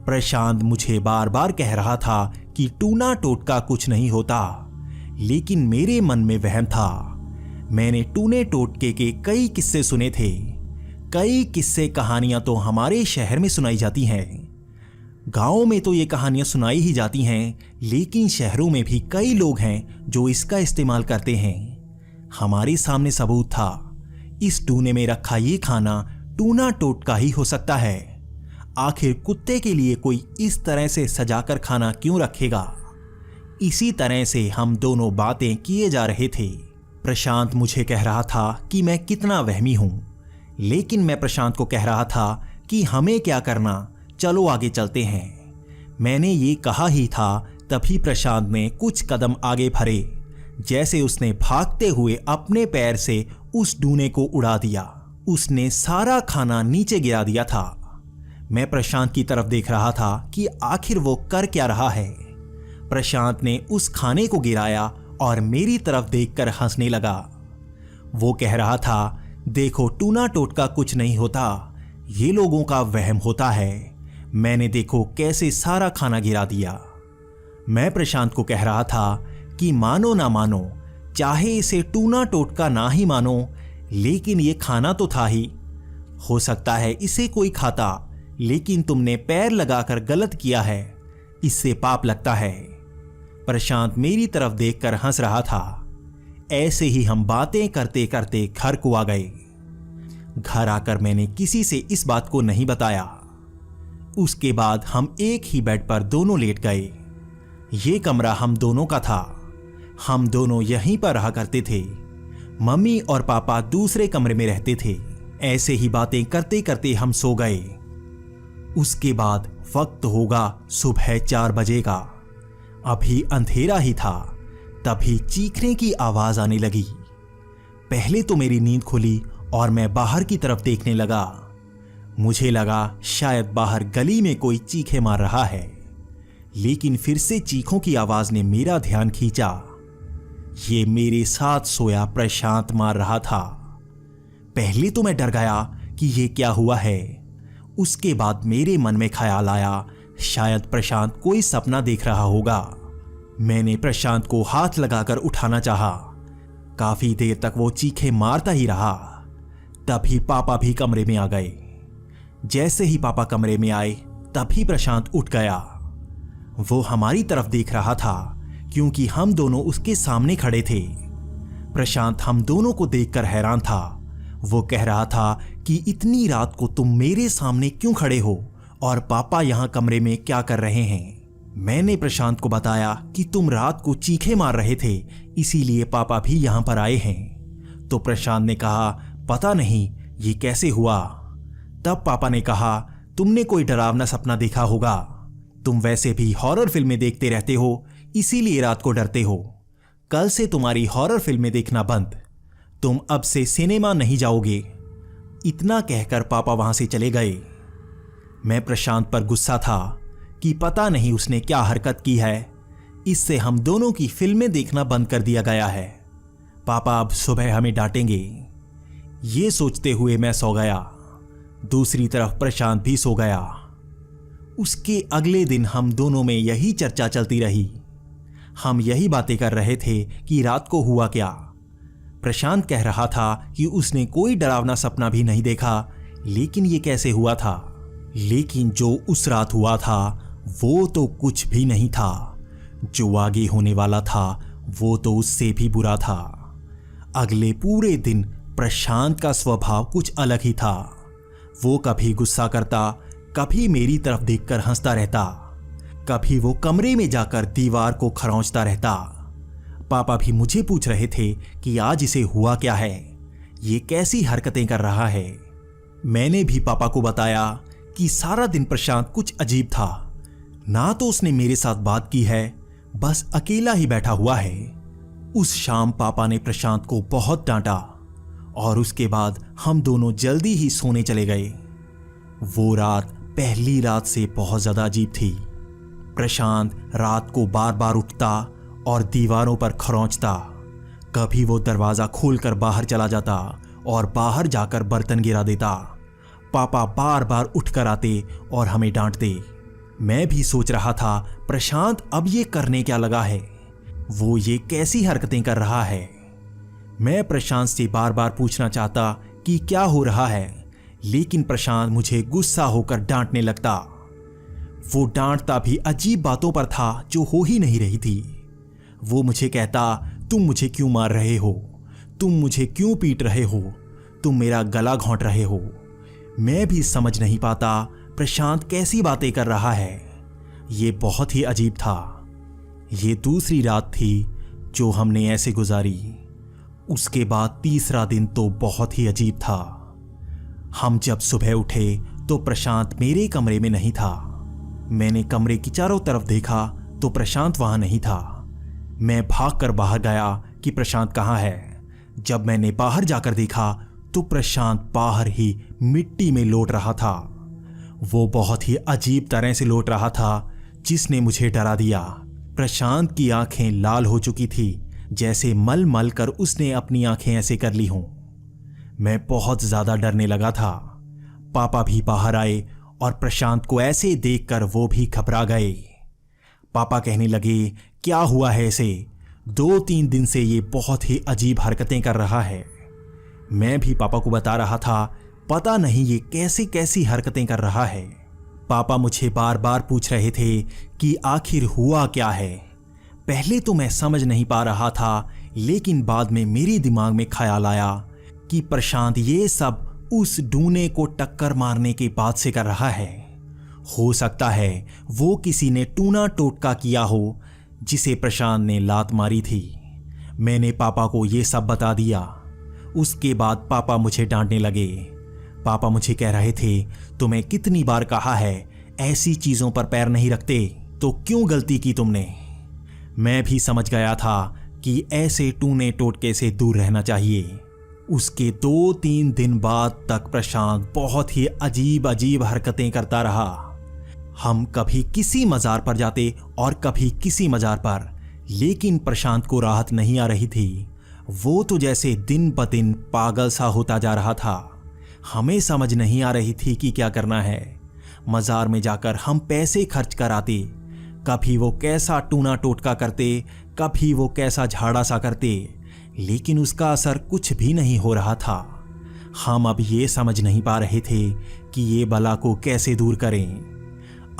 प्रशांत मुझे बार बार कह रहा था कि टूना टोटका कुछ नहीं होता, लेकिन मेरे मन में वहम था। मैंने टूने टोटके के कई किस्से सुने थे। कई किस्से कहानियां तो हमारे शहर में सुनाई जाती हैं। गांव में तो ये कहानियां सुनाई ही जाती हैं, लेकिन शहरों में भी कई लोग हैं जो इसका इस्तेमाल करते हैं। हमारे सामने सबूत था। इस टूने में रखा ये खाना टूना टोटका ही हो सकता है। आखिर कुत्ते के लिए कोई इस तरह से सजाकर खाना क्यों रखेगा? इसी तरह से हम दोनों बातें किए जा रहे थे। प्रशांत मुझे कह रहा था कि मैं कितना वहमी हूं, लेकिन मैं प्रशांत को कह रहा था कि हमें क्या करना, चलो आगे चलते हैं। मैंने ये कहा ही था, तभी प्रशांत ने कुछ कदम आगे भरे, जैसे उसने भागते हुए अपने पैर से उस डूने को उड़ा दिया। उसने सारा खाना नीचे गिरा दिया था। मैं प्रशांत की तरफ देख रहा था कि आखिर वो कर क्या रहा है। प्रशांत ने उस खाने को गिराया और मेरी तरफ देखकर हंसने लगा। वो कह रहा था, देखो टूना टोटका कुछ नहीं होता, ये लोगों का वहम होता है। मैंने देखो कैसे सारा खाना गिरा दिया। मैं प्रशांत को कह रहा था कि मानो ना मानो, चाहे इसे टूना टोटका ना ही मानो, लेकिन ये खाना तो था ही। हो सकता है इसे कोई खाता, लेकिन तुमने पैर लगाकर गलत किया है, इससे पाप लगता है। प्रशांत मेरी तरफ देखकर हंस रहा था। ऐसे ही हम बातें करते करते घर को आ गए। घर आकर मैंने किसी से इस बात को नहीं बताया। उसके बाद हम एक ही बेड पर दोनों लेट गए। ये कमरा हम दोनों का था। हम दोनों यहीं पर रहा करते थे। मम्मी और पापा दूसरे कमरे में रहते थे। ऐसे ही बातें करते करते हम सो गए। उसके बाद वक्त होगा सुबह 4 बजे का। अभी अंधेरा ही था, तभी चीखने की आवाज आने लगी। पहले तो मेरी नींद खुली और मैं बाहर की तरफ देखने लगा। मुझे लगा शायद बाहर गली में कोई चीखे मार रहा है, लेकिन फिर से चीखों की आवाज ने मेरा ध्यान खींचा। ये मेरे साथ सोया प्रशांत मार रहा था। पहले तो मैं डर गया कि ये क्या हुआ है। उसके बाद मेरे मन में ख्याल आया, शायद प्रशांत कोई सपना देख रहा होगा। मैंने प्रशांत को हाथ लगाकर उठाना चाहा। काफी देर तक वो चीखे मारता ही रहा। तभी पापा भी कमरे में आ गए। जैसे ही पापा कमरे में आए, तभी प्रशांत उठ गया। वो हमारी तरफ देख रहा था, क्योंकि हम दोनों उसके सामने खड़े थे। प्रशांत हम दोनों को देखकर हैरान था। वो कह रहा था कि इतनी रात को तुम मेरे सामने क्यों खड़े हो और पापा यहां कमरे में क्या कर रहे हैं? मैंने प्रशांत को बताया कि तुम रात को चीखे मार रहे थे, इसीलिए पापा भी यहां पर आए हैं। तो प्रशांत ने कहा, पता नहीं ये कैसे हुआ। तब पापा ने कहा, तुमने कोई डरावना सपना देखा होगा। तुम वैसे भी हॉरर फिल्में देखते रहते हो, इसीलिए रात को डरते हो। कल से तुम्हारी हॉरर फिल्में देखना बंद। तुम अब से सिनेमा नहीं जाओगे। इतना कहकर पापा वहां से चले गए। मैं प्रशांत पर गुस्सा था कि पता नहीं उसने क्या हरकत की है। इससे हम दोनों की फिल्में देखना बंद कर दिया गया है। पापा अब सुबह हमें डांटेंगे। ये सोचते हुए मैं सो गया। दूसरी तरफ प्रशांत भी सो गया। उसके अगले दिन हम दोनों में यही चर्चा चलती रही। हम यही बातें कर रहे थे कि रात को हुआ क्या। प्रशांत कह रहा था कि उसने कोई डरावना सपना भी नहीं देखा, लेकिन ये कैसे हुआ था। लेकिन जो उस रात हुआ था वो तो कुछ भी नहीं था। जो आगे होने वाला था वो तो उससे भी बुरा था। अगले पूरे दिन प्रशांत का स्वभाव कुछ अलग ही था। वो कभी गुस्सा करता, कभी मेरी तरफ देखकर हंसता रहता, कभी वो कमरे में जाकर दीवार को खरोंचता रहता। पापा भी मुझे पूछ रहे थे कि आज इसे हुआ क्या है, ये कैसी हरकतें कर रहा है। मैंने भी पापा को बताया कि सारा दिन प्रशांत कुछ अजीब था। ना तो उसने मेरे साथ बात की है, बस अकेला ही बैठा हुआ है। उस शाम पापा ने प्रशांत को बहुत डांटा और उसके बाद हम दोनों जल्दी ही सोने चले गए। वो रात पहली रात से बहुत ज्यादा अजीब थी। प्रशांत रात को बार बार उठता और दीवारों पर खरोंचता। कभी वो दरवाज़ा खोलकर बाहर चला जाता और बाहर जाकर बर्तन गिरा देता। पापा बार बार उठकर आते और हमें डांटते। मैं भी सोच रहा था, प्रशांत अब ये करने क्या लगा है? वो ये कैसी हरकतें कर रहा है? मैं प्रशांत से बार बार पूछना चाहता कि क्या हो रहा है, लेकिन प्रशांत मुझे गुस्सा होकर डांटने लगता। वो डांटता भी अजीब बातों पर था जो हो ही नहीं रही थी। वो मुझे कहता, तुम मुझे क्यों मार रहे हो? तुम मुझे क्यों पीट रहे हो? तुम मेरा गला घोंट रहे हो। मैं भी समझ नहीं पाता प्रशांत कैसी बातें कर रहा है। ये बहुत ही अजीब था। ये दूसरी रात थी जो हमने ऐसे गुजारी। उसके बाद तीसरा दिन तो बहुत ही अजीब था। हम जब सुबह उठे तो प्रशांत मेरे कमरे में नहीं था। मैंने कमरे की चारों तरफ देखा तो प्रशांत वहां नहीं था। मैं भागकर बाहर गया कि प्रशांत कहाँ है। जब मैंने बाहर जाकर देखा तो प्रशांत बाहर ही मिट्टी में लौट रहा था। वो बहुत ही अजीब तरह से लौट रहा था जिसने मुझे डरा दिया। प्रशांत की आंखें लाल हो चुकी थी, जैसे मल मल कर उसने अपनी आंखें ऐसे कर ली हों। मैं बहुत ज्यादा डरने लगा था। पापा भी बाहर आए और प्रशांत को ऐसे देखकर वो भी घबरा गए। पापा कहने लगे, क्या हुआ है इसे? 2-3 दिन से ये बहुत ही अजीब हरकतें कर रहा है। मैं भी पापा को बता रहा था, पता नहीं ये कैसी कैसी हरकतें कर रहा है। पापा मुझे बार बार पूछ रहे थे कि आखिर हुआ क्या है। पहले तो मैं समझ नहीं पा रहा था, लेकिन बाद में मेरे दिमाग में ख्याल आया कि प्रशांत ये सब उस डूने को टक्कर मारने के बाद से कर रहा है। हो सकता है वो किसी ने टूना टोटका किया हो जिसे प्रशांत ने लात मारी थी। मैंने पापा को ये सब बता दिया। उसके बाद पापा मुझे डांटने लगे। पापा मुझे कह रहे थे, तुम्हें कितनी बार कहा है ऐसी चीजों पर पैर नहीं रखते, तो क्यों गलती की तुमने? मैं भी समझ गया था कि ऐसे टूने टोटके से दूर रहना चाहिए। उसके 2-3 दिन बाद तक प्रशांत बहुत ही अजीब अजीब हरकतें करता रहा। हम कभी किसी मज़ार पर जाते और कभी किसी मज़ार पर, लेकिन प्रशांत को राहत नहीं आ रही थी। वो तो जैसे दिन ब दिन पागल सा होता जा रहा था। हमें समझ नहीं आ रही थी कि क्या करना है। मज़ार में जाकर हम पैसे खर्च कर आते। कभी वो कैसा टूना टोटका करते, कभी वो कैसा झाड़ा सा करते, लेकिन उसका असर कुछ भी नहीं हो रहा था। हम अब ये समझ नहीं पा रहे थे कि ये बला को कैसे दूर करें।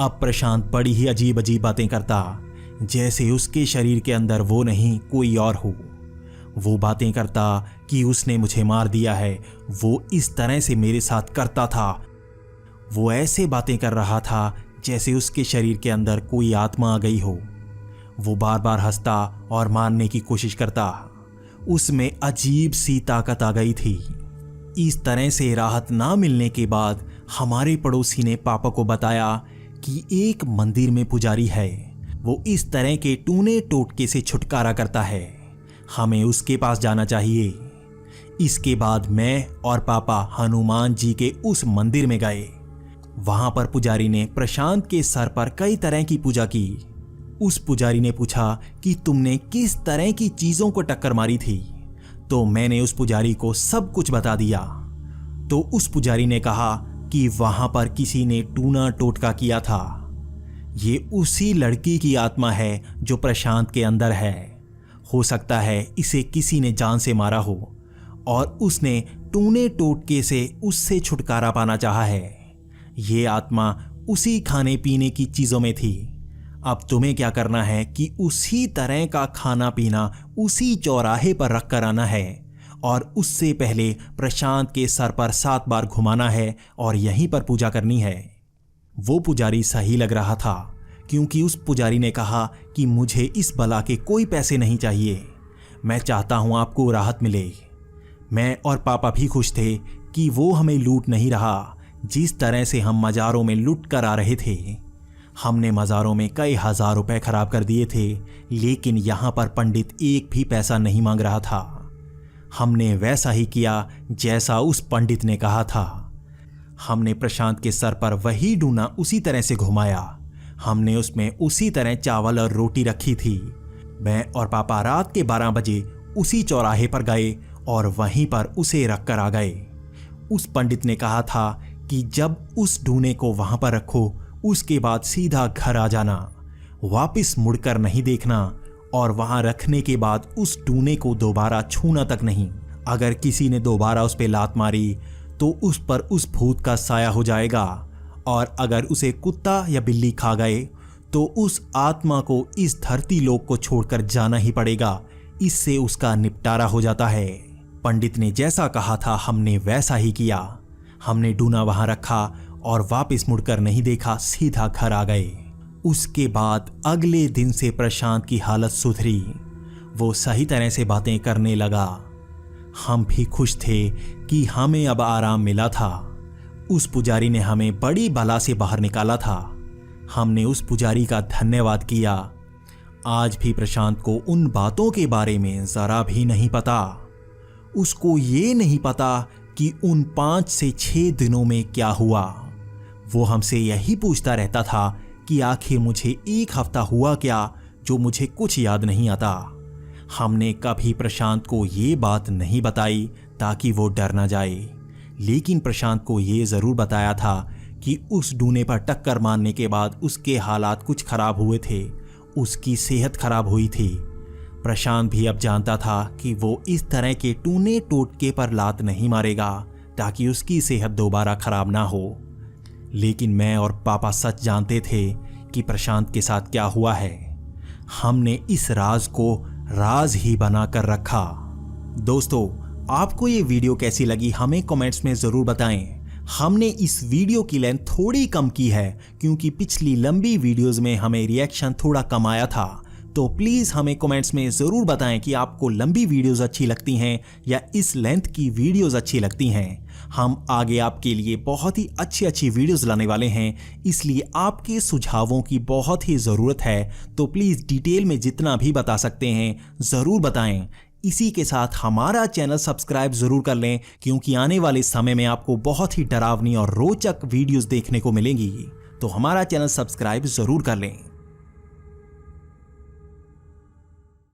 अब प्रशांत बड़ी ही अजीब अजीब बातें करता, जैसे उसके शरीर के अंदर वो नहीं कोई और हो। वो बातें करता कि उसने मुझे मार दिया है। वो इस तरह से मेरे साथ करता था। वो ऐसे बातें कर रहा था जैसे उसके शरीर के अंदर कोई आत्मा आ गई हो। वो बार बार हंसता और मारने की कोशिश करता। उसमें अजीब सी ताकत आ गई थी। इस तरह से राहत ना मिलने के बाद हमारे पड़ोसी ने पापा को बताया कि एक मंदिर में पुजारी है, वो इस तरह के टूने टोटके से छुटकारा करता है, हमें उसके पास जाना चाहिए। इसके बाद मैं और पापा हनुमान जी के उस मंदिर में गए। वहां पर पुजारी ने प्रशांत के सर पर कई तरह की पूजा की। उस पुजारी ने पूछा कि तुमने किस तरह की चीजों को टक्कर मारी थी, तो मैंने उस पुजारी को सब कुछ बता दिया। तो उस पुजारी ने कहा कि वहां पर किसी ने टूना टोटका किया था। ये उसी लड़की की आत्मा है जो प्रशांत के अंदर है। हो सकता है इसे किसी ने जान से मारा हो और उसने टूने टोटके से उससे छुटकारा पाना चाहा है। ये आत्मा उसी खाने पीने की चीजों में थी। अब तुम्हें क्या करना है कि उसी तरह का खाना पीना उसी चौराहे पर रख कर आना है और उससे पहले प्रशांत के सर पर 7 बार घुमाना है और यहीं पर पूजा करनी है। वो पुजारी सही लग रहा था, क्योंकि उस पुजारी ने कहा कि मुझे इस बला के कोई पैसे नहीं चाहिए। मैं चाहता हूं आपको राहत मिले। मैं और पापा भी खुश थे कि वो हमें लूट नहीं रहा, जिस तरह से हम मज़ारों में लुट कर आ रहे थे। हमने मज़ारों में कई हजार रुपए खराब कर दिए थे, लेकिन यहाँ पर पंडित एक भी पैसा नहीं मांग रहा था। हमने वैसा ही किया जैसा उस पंडित ने कहा था। हमने प्रशांत के सर पर वही डूना उसी तरह से घुमाया। हमने उसमें उसी तरह चावल और रोटी रखी थी। मैं और पापा रात के 12 बजे उसी चौराहे पर गए और वहीं पर उसे रख कर आ गए। उस पंडित ने कहा था कि जब उस डूने को वहां पर रखो उसके बाद सीधा घर आ जाना, वापस मुड़कर नहीं देखना और वहां रखने के बाद उस डूने को दोबारा छूना तक नहीं। अगर किसी ने दोबारा उस पर लात मारी तो उस पर उस भूत का साया हो जाएगा और अगर उसे कुत्ता या बिल्ली खा गए तो उस आत्मा को इस धरती लोक को छोड़कर जाना ही पड़ेगा। इससे उसका निपटारा हो जाता है। पंडित ने जैसा कहा था हमने वैसा ही किया। हमने डूना वहां रखा और वापस मुड़कर नहीं देखा, सीधा घर आ गए। उसके बाद अगले दिन से प्रशांत की हालत सुधरी। वो सही तरह से बातें करने लगा। हम भी खुश थे कि हमें अब आराम मिला था। उस पुजारी ने हमें बड़ी बला से बाहर निकाला था। हमने उस पुजारी का धन्यवाद किया। आज भी प्रशांत को उन बातों के बारे में जरा भी नहीं पता। उसको ये नहीं पता कि उन 5 से 6 दिनों में क्या हुआ। वो हमसे यही पूछता रहता था कि आखिर मुझे 1 हफ्ता हुआ क्या जो मुझे कुछ याद नहीं आता। हमने कभी प्रशांत को ये बात नहीं बताई ताकि वो डर ना जाए, लेकिन प्रशांत को ये जरूर बताया था कि उस डूने पर टक्कर मारने के बाद उसके हालात कुछ खराब हुए थे, उसकी सेहत खराब हुई थी। प्रशांत भी अब जानता था कि वो इस तरह के टूने टोटके पर लात नहीं मारेगा ताकि उसकी सेहत दोबारा खराब ना हो। लेकिन मैं और पापा सच जानते थे कि प्रशांत के साथ क्या हुआ है। हमने इस राज को राज ही बना कर रखा। दोस्तों, आपको ये वीडियो कैसी लगी हमें कमेंट्स में ज़रूर बताएं। हमने इस वीडियो की लेंथ थोड़ी कम की है क्योंकि पिछली लंबी वीडियोस में हमें रिएक्शन थोड़ा कम आया था। तो प्लीज़ हमें कमेंट्स में ज़रूर बताएं कि आपको लंबी वीडियोस अच्छी लगती हैं या इस लेंथ की वीडियोस अच्छी लगती हैं। हम आगे आपके लिए बहुत ही अच्छी वीडियोस लाने वाले हैं, इसलिए आपके सुझावों की बहुत ही ज़रूरत है। तो प्लीज़ डिटेल में जितना भी बता सकते हैं ज़रूर बताएं। इसी के साथ हमारा चैनल सब्सक्राइब ज़रूर कर लें क्योंकि आने वाले समय में आपको बहुत ही डरावनी और रोचक वीडियोस देखने को मिलेंगी। तो हमारा चैनल सब्सक्राइब ज़रूर कर लें।